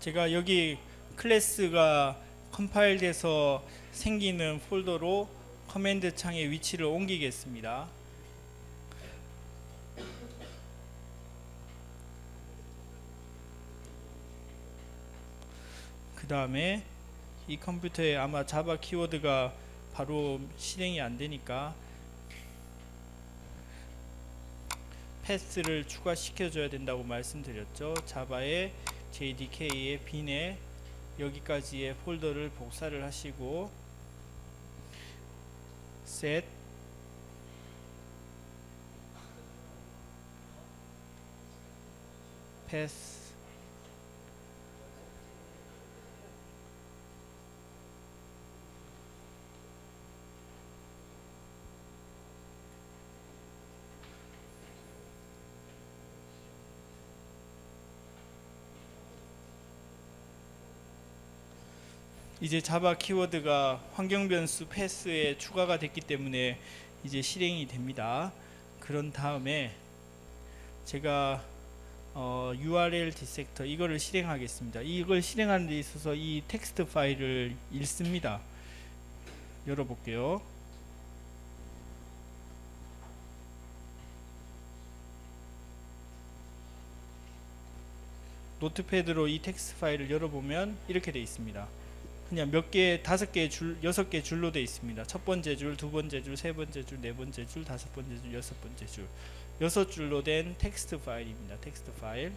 제가 여기 클래스가 컴파일 돼서 생기는 폴더로 커맨드 창의 위치를 옮기겠습니다. 그 다음에 이 컴퓨터에 아마 자바 키워드가 바로 실행이 안 되니까 패스를 추가시켜 줘야 된다고 말씀드렸죠. 자바의 JDK의 빈에 여기까지의 폴더를 복사를 하시고 set pass 이제 자바 키워드가 환경 변수 패스에 추가가 됐기 때문에 이제 실행이 됩니다. 그런 다음에 제가 URL 디섹터 이거를 실행하겠습니다. 이걸 실행하는 데 있어서 이 텍스트 파일을 읽습니다. 열어볼게요. 노트패드로 이 텍스트 파일을 열어보면 이렇게 되어 있습니다. 그냥 몇 개, 5개 줄, 6개 줄로 되어 있습니다. 첫 번째 줄, 두 번째 줄, 세 번째 줄, 네 번째 줄, 다섯 번째 줄, 여섯 번째 줄. 6줄로 된 텍스트 파일입니다. 텍스트 파일.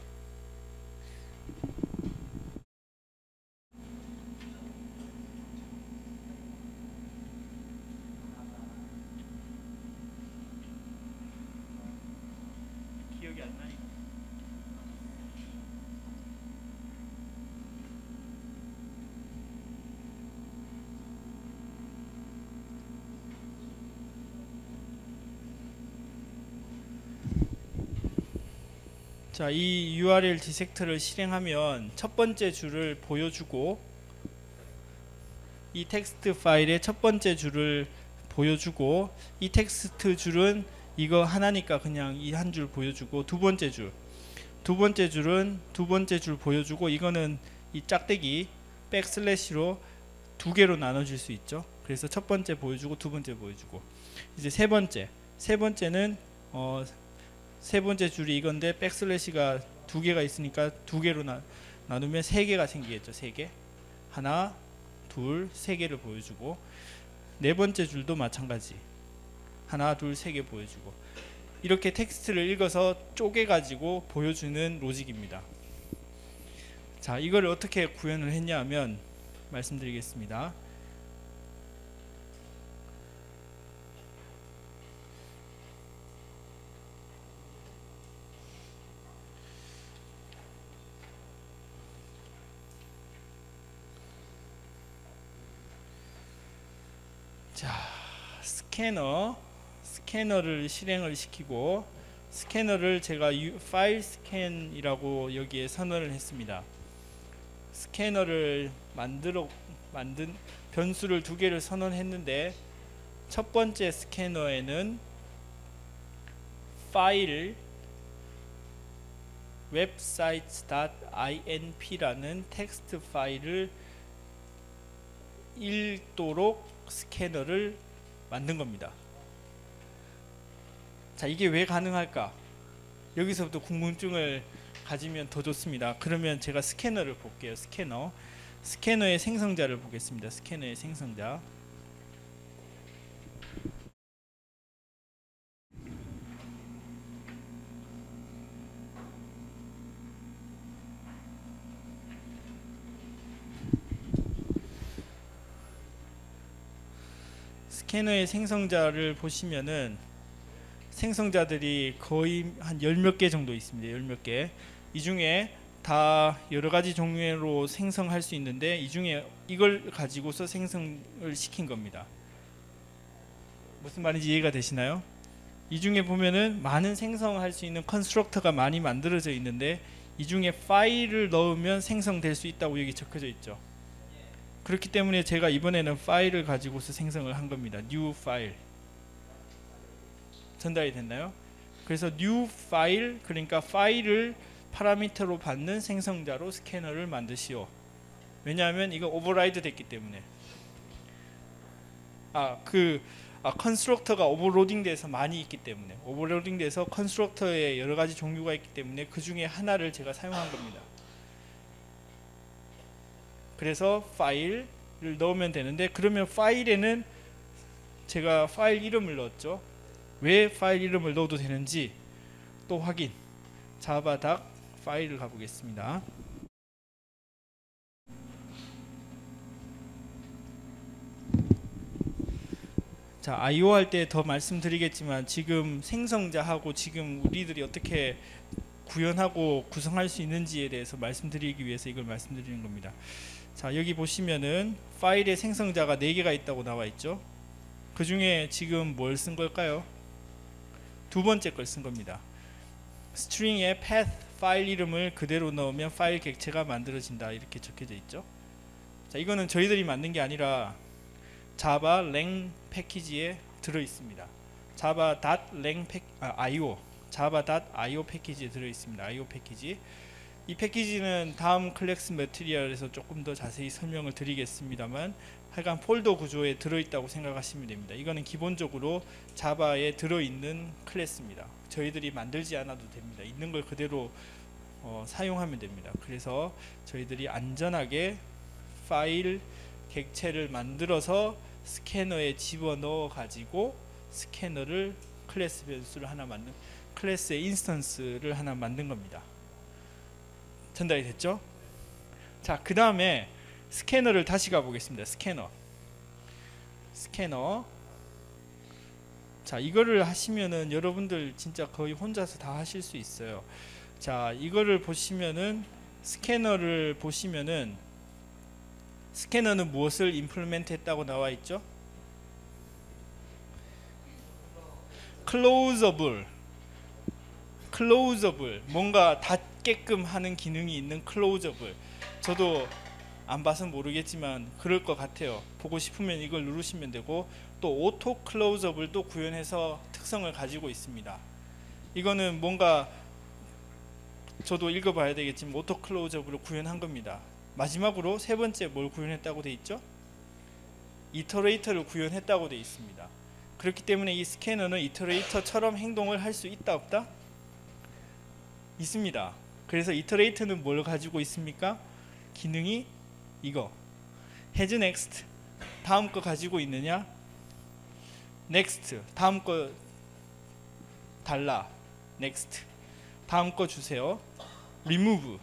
기억이 안 나니까. 자, 이 URL 디섹터를 실행하면 첫 번째 줄을 보여주고 이 텍스트 파일의 첫 번째 줄을 보여주고 이 텍스트 줄은 이거 하나니까 그냥 이 한 줄 보여주고 두 번째 줄은 두 번째 줄 보여주고 이거는 이 짝대기 백슬래시로 두 개로 나눠줄 수 있죠. 그래서 첫 번째 보여주고 두 번째 보여주고 이제 세 번째는 세 번째 줄이 이건데 백슬래시가 두 개가 있으니까 두 개로 나누면 세 개가 생기겠죠. 세 개. 하나, 둘, 세 개를 보여주고 네 번째 줄도 마찬가지. 하나, 둘, 세 개 보여주고 이렇게 텍스트를 읽어서 쪼개 가지고 보여주는 로직입니다. 자, 이걸 어떻게 구현을 했냐 하면 말씀드리겠습니다. 자, 스캐너를 실행을 시키고 스캐너를 제가 파일 스캔이라고 여기에 선언을 했습니다. 스캐너를 만든 변수를 두 개를 선언했는데 첫 번째 스캐너에는 파일 websites.inp라는 텍스트 파일을 읽도록 스캐너를 만든 겁니다. 자, 이게 왜 가능할까? 여기서부터 궁금증을 가지면 더 좋습니다. 그러면 제가 스캐너를 볼게요. 스캐너의 생성자를 보겠습니다. 스캐너의 생성자. 스캐너의 생성자를 보시면은 생성자들이 거의 한 10몇 개 정도 있습니다. 10몇 개. 이 중에 다 여러 가지 종류로 생성할 수 있는데 이 중에 이걸 가지고서 생성을 시킨 겁니다. 무슨 말인지 이해가 되시나요? 이 중에 보면은 많은 생성할 수 있는 컨스트럭터가 많이 만들어져 있는데 이 중에 파일을 넣으면 생성될 수 있다고 여기 적혀져 있죠. 그렇기 때문에 제가 이번에는 파일을 가지고서 생성을 한 겁니다. new 파일. 전달이 됐나요? 그래서 new 파일, 그러니까 파일을 파라미터로 받는 생성자로 스캐너를 만드시오. 왜냐하면 이거 오버라이드 됐기 때문에. 컨스트럭터가 오버로딩 돼서 많이 있기 때문에, 오버로딩 돼서 컨스트럭터에 여러 가지 종류가 있기 때문에 그 중에 하나를 제가 사용한 겁니다. 그래서 파일을 넣으면 되는데, 그러면 파일에는 제가 파일 이름을 넣었죠. 왜 파일 이름을 넣어도 되는지 또 확인. 자바닥 파일을 가보겠습니다. 자, IO 할 때 더 말씀드리겠지만 지금 생성자하고 지금 우리들이 어떻게 구현하고 구성할 수 있는지에 대해서 말씀드리기 위해서 이걸 말씀드리는 겁니다. 자, 여기 보시면은 파일의 생성자가 4개가 있다고 나와 있죠. 그 중에 지금 뭘 쓴 걸까요? 두 번째 걸 쓴 겁니다. 스트링에 path 파일 이름을 그대로 넣으면 파일 객체가 만들어진다, 이렇게 적혀져 있죠. 자, 이거는 저희들이 만든 게 아니라 자바 랭 패키지에 들어 있습니다. java.lang.io java.io 패키지에 들어 있습니다. io 패키지. 이 패키지는 다음 클래스 매트리얼에서 조금 더 자세히 설명을 드리겠습니다만, 하여간 폴더 구조에 들어있다고 생각하시면 됩니다. 이거는 기본적으로 자바에 들어있는 클래스입니다. 저희들이 만들지 않아도 됩니다. 있는 걸 그대로 사용하면 됩니다. 그래서 저희들이 안전하게 파일 객체를 만들어서 스캐너에 집어넣어 가지고 스캐너를 클래스 변수를 하나 만든, 클래스의 인스턴스를 하나 만든 겁니다. 전달이 됐죠? 자, 그 다음에 스캐너를 다시 가보겠습니다. 스캐너. 자, 이거를 하시면은 여러분들 진짜 거의 혼자서 다 하실 수 있어요. 자, 이거를 보시면은, 스캐너를 보시면은, 스캐너는 무엇을 임플리멘트 했다고 나와 있죠? 클로저블, 뭔가 닫게끔 하는 기능이 있는 클로저블. 저도 안 봐서 모르겠지만 그럴 것 같아요. 보고 싶으면 이걸 누르시면 되고, 또 오토 클로저블도 구현해서 특성을 가지고 있습니다. 이거는 뭔가 저도 읽어봐야 되겠지만 오토 클로저블을 구현한 겁니다. 마지막으로 세 번째 뭘 구현했다고 돼 있죠? 이터레이터를 구현했다고 돼 있습니다. 그렇기 때문에 이 스캐너는 이터레이터처럼 행동을 할 수 있다 없다? 있습니다. 그래서 이터레이터는 뭘 가지고 있습니까? 기능이 이거 has next, 다음 거 가지고 있느냐? next, 다음 거 달라. next, 다음 거 주세요. remove,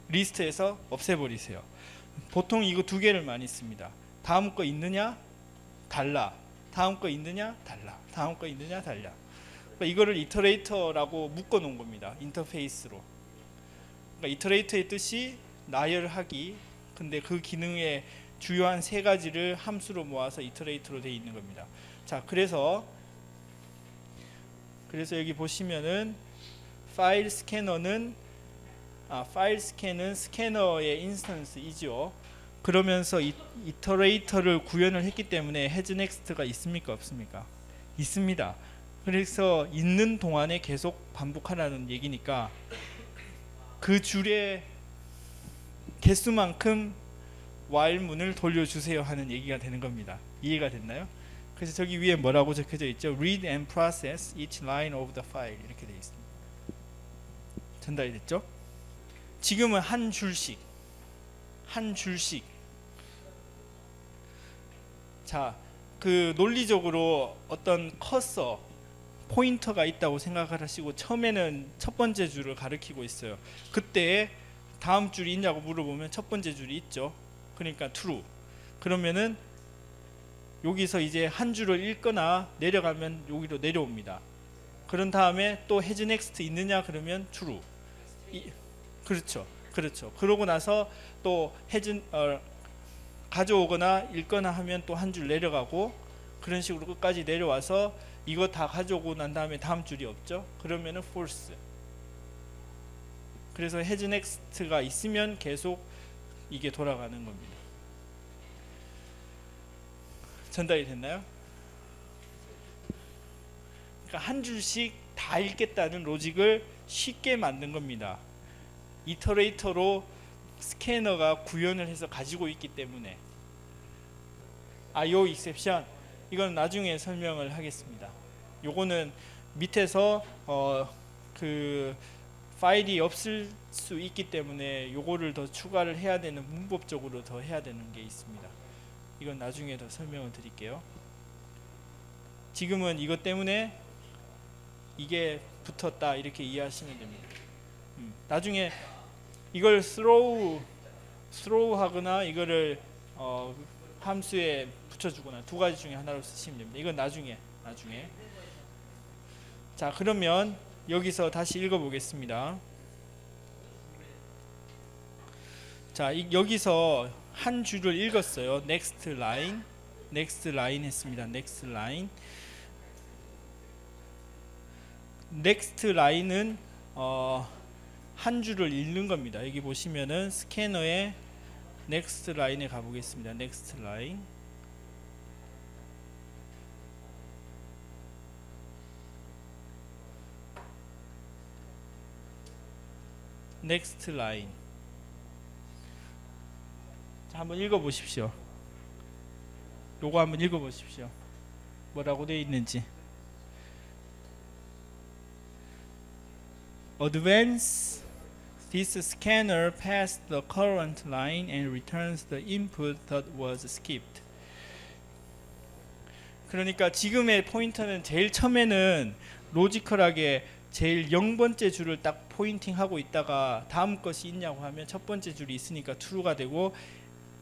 리스트에서 없애버리세요. 보통 이거 두 개를 많이 씁니다. 다음 거 있느냐? 달라. 다음 거 있느냐? 달라. 다음 거 있느냐? 달라. 그러니까 이거를 이터레이터라고 묶어 놓은 겁니다. 인터페이스로. 그러니까 이터레이터의 뜻이 나열하기, 근데 그 기능의 주요한 세 가지를 함수로 모아서 이터레이터로 되어 있는 겁니다. 자, 그래서 여기 보시면은 파일 스캐너는 파일 스캔은 스캐너의 인스턴스이죠. 그러면서 이터레이터를 구현을 했기 때문에 has next가 있습니까? 없습니까? 있습니다. 그래서 있는 동안에 계속 반복하라는 얘기니까 그 줄의 개수만큼 while 문을 돌려주세요 하는 얘기가 되는 겁니다. 이해가 됐나요? 그래서 저기 위에 뭐라고 적혀져 있죠? Read and process each line of the file, 이렇게 되어 있습니다. 전달이 됐죠? 지금은 한 줄씩. 자, 그 논리적으로 어떤 커서, 포인터가 있다고 생각을 하시고 처음에는 첫 번째 줄을 가리키고 있어요. 그때 다음 줄이 있냐고 물어보면 첫 번째 줄이 있죠. 그러니까 true. 그러면은 여기서 이제 한 줄을 읽거나 내려가면 여기로 내려옵니다. 그런 다음에 또 has next 있느냐 그러면 true. 그렇죠. 그러고 나서 또 가져오거나 읽거나 하면 또 한 줄 내려가고, 그런 식으로 끝까지 내려와서 이거 다 가져오고 난 다음에 다음 줄이 없죠. 그러면은 false. 그래서 has next가 있으면 계속 이게 돌아가는 겁니다. 전달이 됐나요? 그러니까 한 줄씩 다 읽겠다는 로직을 쉽게 만든 겁니다. 이터레이터로 스캐너가 구현을 해서 가지고 있기 때문에. 요 익셉션, 이건 나중에 설명을 하겠습니다. 요거는 밑에서 그 파일이 없을 수 있기 때문에 요거를 더 추가를 해야 되는, 문법적으로 더 해야 되는 게 있습니다. 이건 나중에 더 설명을 드릴게요. 지금은 이것 때문에 이게 붙었다 이렇게 이해하시면 됩니다. 나중에 이걸 throw 하거나 이거를 함수에 붙여주거나 두 가지 중에 하나로 쓰시면 됩니다. 이건 나중에. 자, 그러면 여기서 다시 읽어보겠습니다. 자, 여기서 한 줄을 읽었어요. next line 했습니다. next line은 한 줄을 읽는 겁니다. 여기 보시면은 스캐너의 next line에 가보겠습니다. next line. next line. 자, 한번 읽어보십시오. 요거 한번 읽어보십시오. 뭐라고 되어 있는지. Advance this scanner past the current line and returns the input that was skipped. 그러니까 지금의 포인터는 제일 처음에는 로지컬하게 제일 0번째 줄을 딱 포인팅하고 있다가 다음 것이 있냐고 하면 첫 번째 줄이 있으니까 true가 되고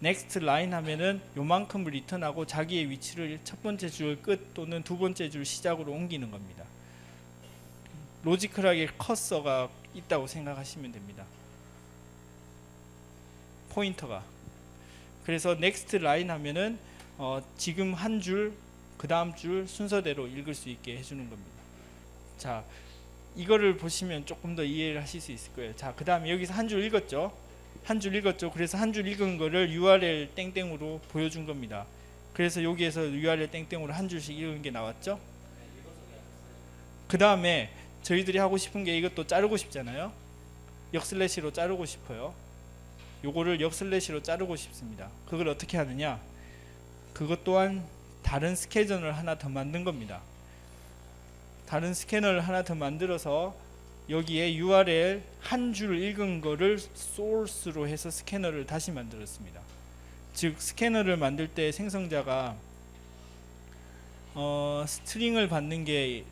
next line 하면은 요만큼을 리턴하고 자기의 위치를 첫 번째 줄 끝 또는 두 번째 줄 시작으로 옮기는 겁니다. 로지컬하게 커서가 있다고 생각하시면 됩니다. 포인터가. 그래서 next line 하면은 지금 한 줄, 그 다음 줄 순서대로 읽을 수 있게 해주는 겁니다. 자, 이거를 보시면 조금 더 이해를 하실 수 있을 거예요. 자, 그 다음에 여기서 한 줄 읽었죠? 한 줄 읽었죠? 그래서 한 줄 읽은 거를 URL 땡땡으로 보여준 겁니다. 그래서 여기에서 URL 땡땡으로 한 줄씩 읽은 게 나왔죠? 그 다음에 저희들이 하고 싶은 게 이것도 자르고 싶잖아요. 역슬래시로 자르고 싶어요. 요거를 역슬래시로 자르고 싶습니다. 그걸 어떻게 하느냐? 그것 또한 다른 스캐너를 하나 더 만든 겁니다. 다른 스캐너를 하나 더 만들어서 여기에 URL 한 줄 읽은 거를 소스로 해서 스캐너를 다시 만들었습니다. 즉 스캐너를 만들 때 생성자가 스트링을 받는 게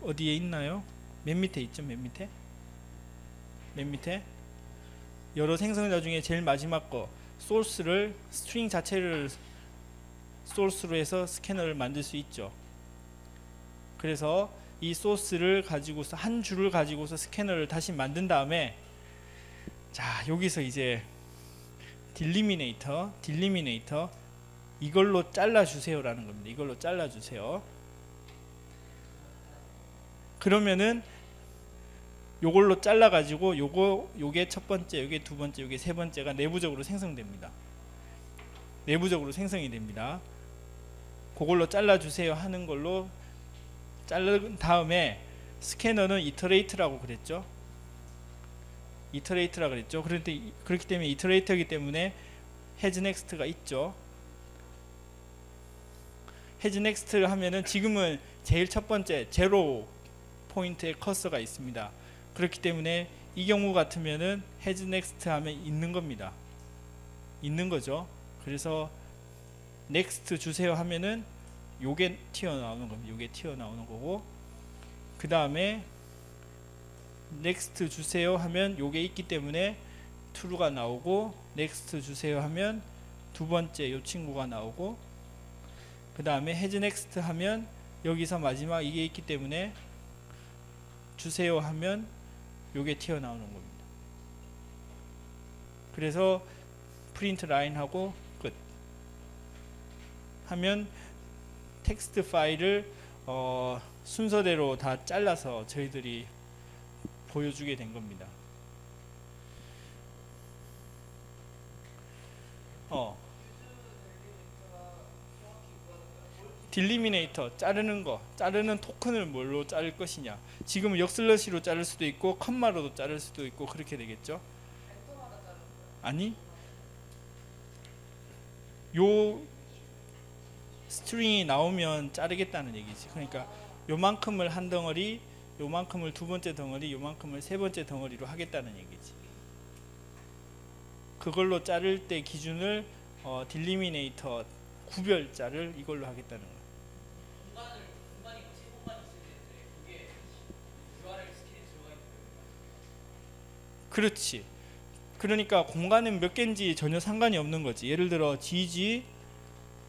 어디에 있나요? 맨 밑에 있죠? 맨 밑에? 맨 밑에? 여러 생성자 중에 제일 마지막 거 소스를 스트링 자체를 소스로 해서 스캐너를 만들 수 있죠. 그래서 이 소스를 가지고서 한 줄을 가지고서 스캐너를 다시 만든 다음에 자 여기서 이제 딜리미네이터 이걸로 잘라주세요 라는 겁니다. 이걸로 잘라주세요. 그러면은 요걸로 잘라 가지고 요게 첫 번째, 요게 두 번째, 요게 세 번째가 내부적으로 생성됩니다. 내부적으로 생성이 됩니다. 그걸로 잘라주세요 하는 걸로 자른 다음에 스캐너는 이터레이트라고 그랬죠. 이터레이트라고 그랬죠. 그런데 그렇기 때문에 이터레이터이기 때문에 has next가 있죠. has next 하면은 지금은 제일 첫 번째 제로 포인트에 커서가 있습니다. 그렇기 때문에 이 경우 같으면은 has next 하면 있는 겁니다. 있는 거죠. 그래서 next 주세요 하면은 요게 튀어나오는 겁니다. 요게 튀어나오는 거고 그 다음에 next 주세요 하면 요게 있기 때문에 true가 나오고 next 주세요 하면 두 번째 요 친구가 나오고 그 다음에 has next 하면 여기서 마지막 이게 있기 때문에 주세요 하면 요게 튀어나오는 겁니다. 그래서 프린트 라인 하고 끝 하면 텍스트 파일을 순서대로 다 잘라서 저희들이 보여주게 된 겁니다. 딜리미네이터 자르는 토큰을 뭘로 자를 것이냐. 지금은 역슬러시로 자를 수도 있고 컴마로도 자를 수도 있고 그렇게 되겠죠. 아니 요 스트링이 나오면 자르겠다는 얘기지. 그러니까 요만큼을 한 덩어리, 요만큼을 두 번째 덩어리, 요만큼을 세 번째 덩어리로 하겠다는 얘기지. 그걸로 자를 때 기준을 딜리미네이터 구별자를 이걸로 하겠다는 거야. 공간이 세 공간이 있어야 되는데 그게 URL 스캔에 들어가 있는 거예요. 그렇지. 그러니까 공간은 몇 개인지 전혀 상관이 없는 거지. 예를 들어 gg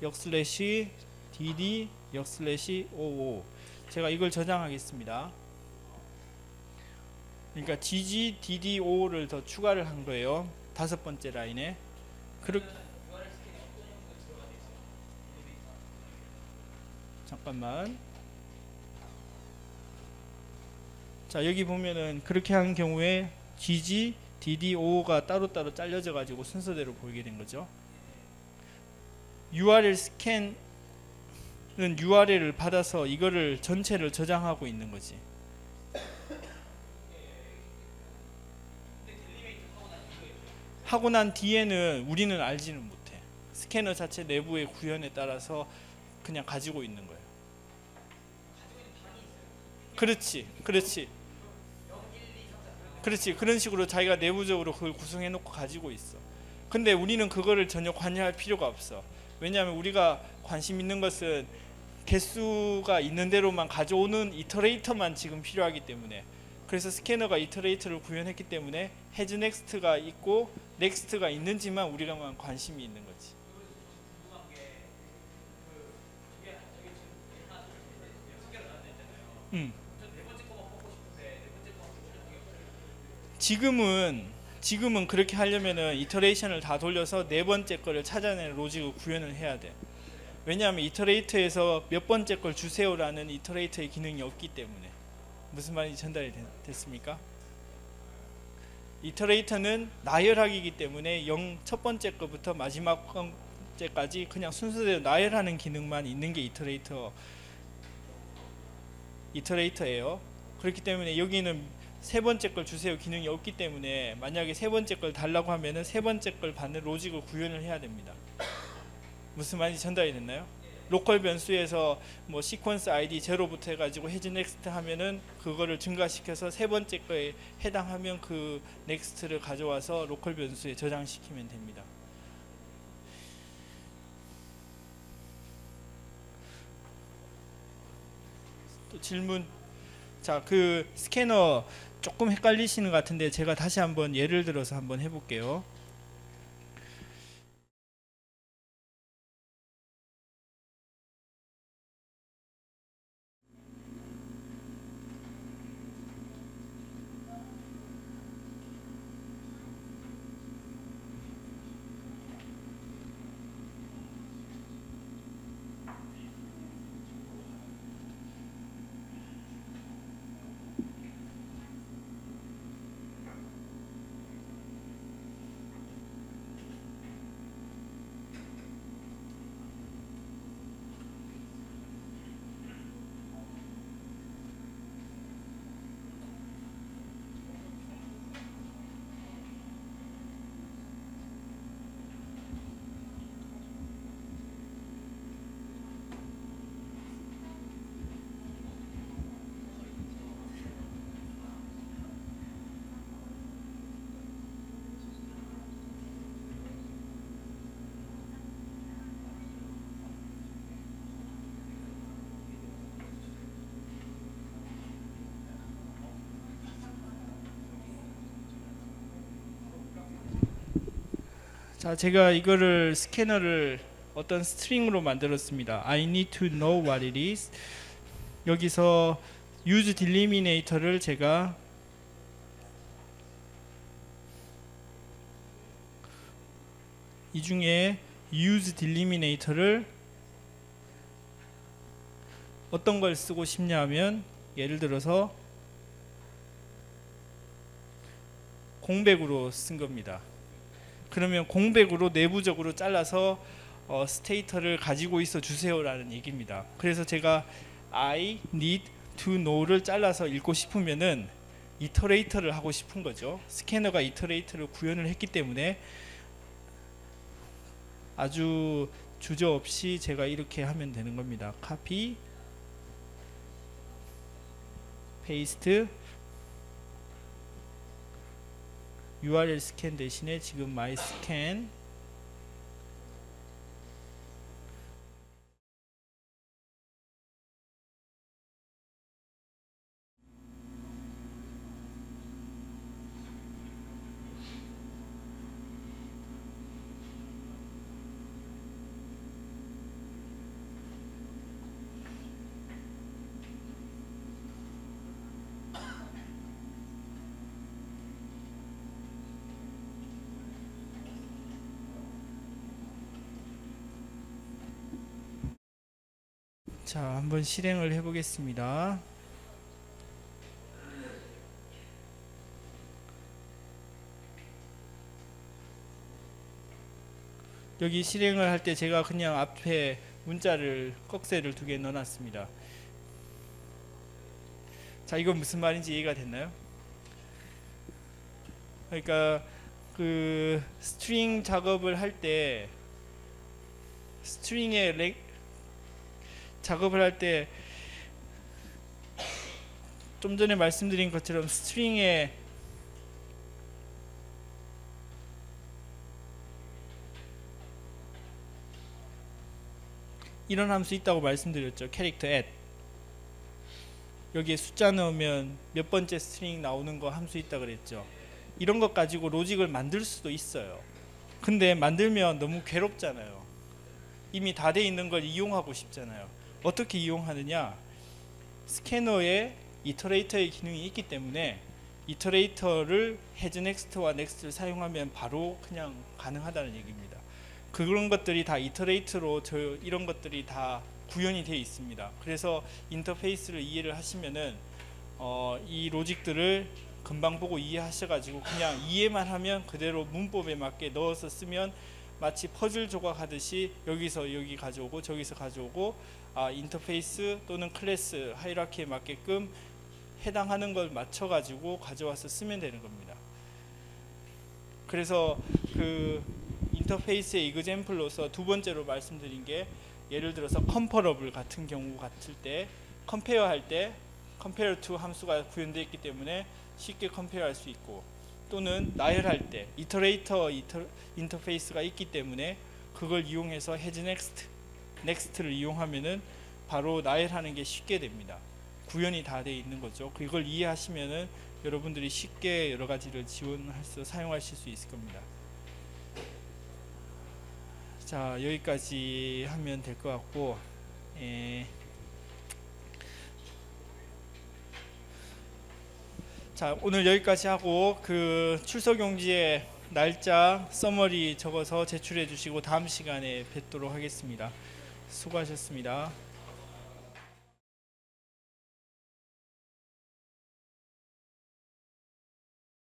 역슬래시 dd 역슬래시 55 제가 이걸 저장하겠습니다. 그러니까 gg dd 55를 더 추가를 한 거예요. 다섯 번째 라인에. 잠깐만. 자 여기 보면은 그렇게 한 경우에 gg dd55가 따로따로 잘려져 가지고 순서대로 보이게 된 거죠. URL 스캔은 URL을 받아서 이거를 전체를 저장하고 있는 거지. 하고 난 뒤에는 우리는 알지는 못해. 스캐너 자체 내부의 구현에 따라서 그냥 가지고 있는 거예요. 그렇지, 그렇지, 그렇지. 그런 식으로 자기가 내부적으로 그걸 구성해 놓고 가지고 있어. 근데 우리는 그거를 전혀 관여할 필요가 없어. 왜냐하면 우리가 관심 있는 것은 개수가 있는 대로만 가져오는 이터레이터만 지금 필요하기 때문에, 그래서 스캐너가 이터레이터를 구현했기 때문에 해즈 넥스트가 있고 넥스트가 있는지만 우리가만 관심이 있는 거지. 음. 지금은 그렇게 하려면은 이터레이션을 다 돌려서 네 번째 거를 찾아내는 로직을 구현을 해야 돼. 왜냐하면 이터레이터에서 몇 번째 걸 주세요라는 이터레이터의 기능이 없기 때문에. 무슨 말인지 전달이 됐습니까? 이터레이터는 나열하기이기 때문에 첫 번째 거부터 마지막 번째까지 그냥 순서대로 나열하는 기능만 있는 게 이터레이터예요. 그렇기 때문에 여기는 세 번째 걸 주세요 기능이 없기 때문에 만약에 세 번째 걸 달라고 하면은 세 번째 걸 받는 로직을 구현을 해야 됩니다. 무슨 말인지 전달이 됐나요? 로컬 변수에서 뭐 시퀀스 아이디 0부터 해가지고 해즈 넥스트 하면은 그거를 증가시켜서 세 번째 거에 해당하면 그 넥스트를 가져와서 로컬 변수에 저장시키면 됩니다. 또 질문. 자, 그 스캐너 조금 헷갈리시는 것 같은데 제가 다시 한번 예를 들어서 한번 해볼게요. 자, 제가 이거를 스캐너를 어떤 스트링으로 만들었습니다. I need to know what it is. 여기서 use delimitator를 제가 이 중에 use delimitator를 어떤 걸 쓰고 싶냐면 예를 들어서 공백으로 쓴 겁니다. 그러면 공백으로 내부적으로 잘라서 스테이터를 가지고 있어 주세요라는 얘기입니다. 그래서 제가 I need to know를 잘라서 읽고 싶으면은 이터레이터를 하고 싶은 거죠. 스캐너가 이터레이터를 구현을 했기 때문에 아주 주저없이 제가 이렇게 하면 되는 겁니다. copy, paste, URL 스캔 대신에 지금 my scan 자, 한번 실행을 해 보겠습니다. 여기 실행을 할 때 제가 그냥 앞에 문자를 꺽쇠를 2개 넣어 놨습니다. 자, 이건 무슨 말인지 이해가 됐나요? 그러니까 그 스트링 작업을 할 때 스트링의 작업을 할 때 좀 전에 말씀드린 것처럼 스트링에 이런 함수 있다고 말씀드렸죠. 캐릭터 add. 여기에 숫자 넣으면 몇 번째 스트링 나오는 거 함수 있다 그랬죠. 이런 것 가지고 로직을 만들 수도 있어요. 근데 만들면 너무 괴롭잖아요. 이미 다 돼 있는 걸 이용하고 싶잖아요. 어떻게 이용하느냐? 스캐너에 이터레이터의 기능이 있기 때문에 이터레이터를 헤즈 넥스트와 넥스트를 사용하면 바로 그냥 가능하다는 얘기입니다. 그런 것들이 다 이터레이터로 이런 것들이 다 구현이 되어 있습니다. 그래서 인터페이스를 이해를 하시면은 이 로직들을 금방 보고 이해하셔가지고 그냥 이해만 하면 그대로 문법에 맞게 넣어서 쓰면 마치 퍼즐 조각하듯이 여기서 여기 가져오고 저기서 가져오고 인터페이스 또는 클래스 하이라키에 맞게끔 해당하는 걸 맞춰가지고 가져와서 쓰면 되는 겁니다. 그래서 그 인터페이스의 이그젬플로서 두 번째로 말씀드린 게 예를 들어서 컴퍼러블 같은 경우 같을 때 컴페어 할 때 compare to 함수가 구현되어 있기 때문에 쉽게 컴페어 할 수 있고 또는 나열할 때 이터레이터 인터페이스가 있기 때문에 그걸 이용해서 헤즈 넥스트를 이용하면은 바로 나열하는 게 쉽게 됩니다. 구현이 다 되어 있는 거죠. 그걸 이해하시면은 여러분들이 쉽게 여러 가지를 사용하실 수 있을 겁니다. 자, 여기까지 하면 될 것 같고, 자, 오늘 여기까지 하고 그 출석 용지에 날짜 서머리 적어서 제출해 주시고 다음 시간에 뵙도록 하겠습니다. 수고하셨습니다.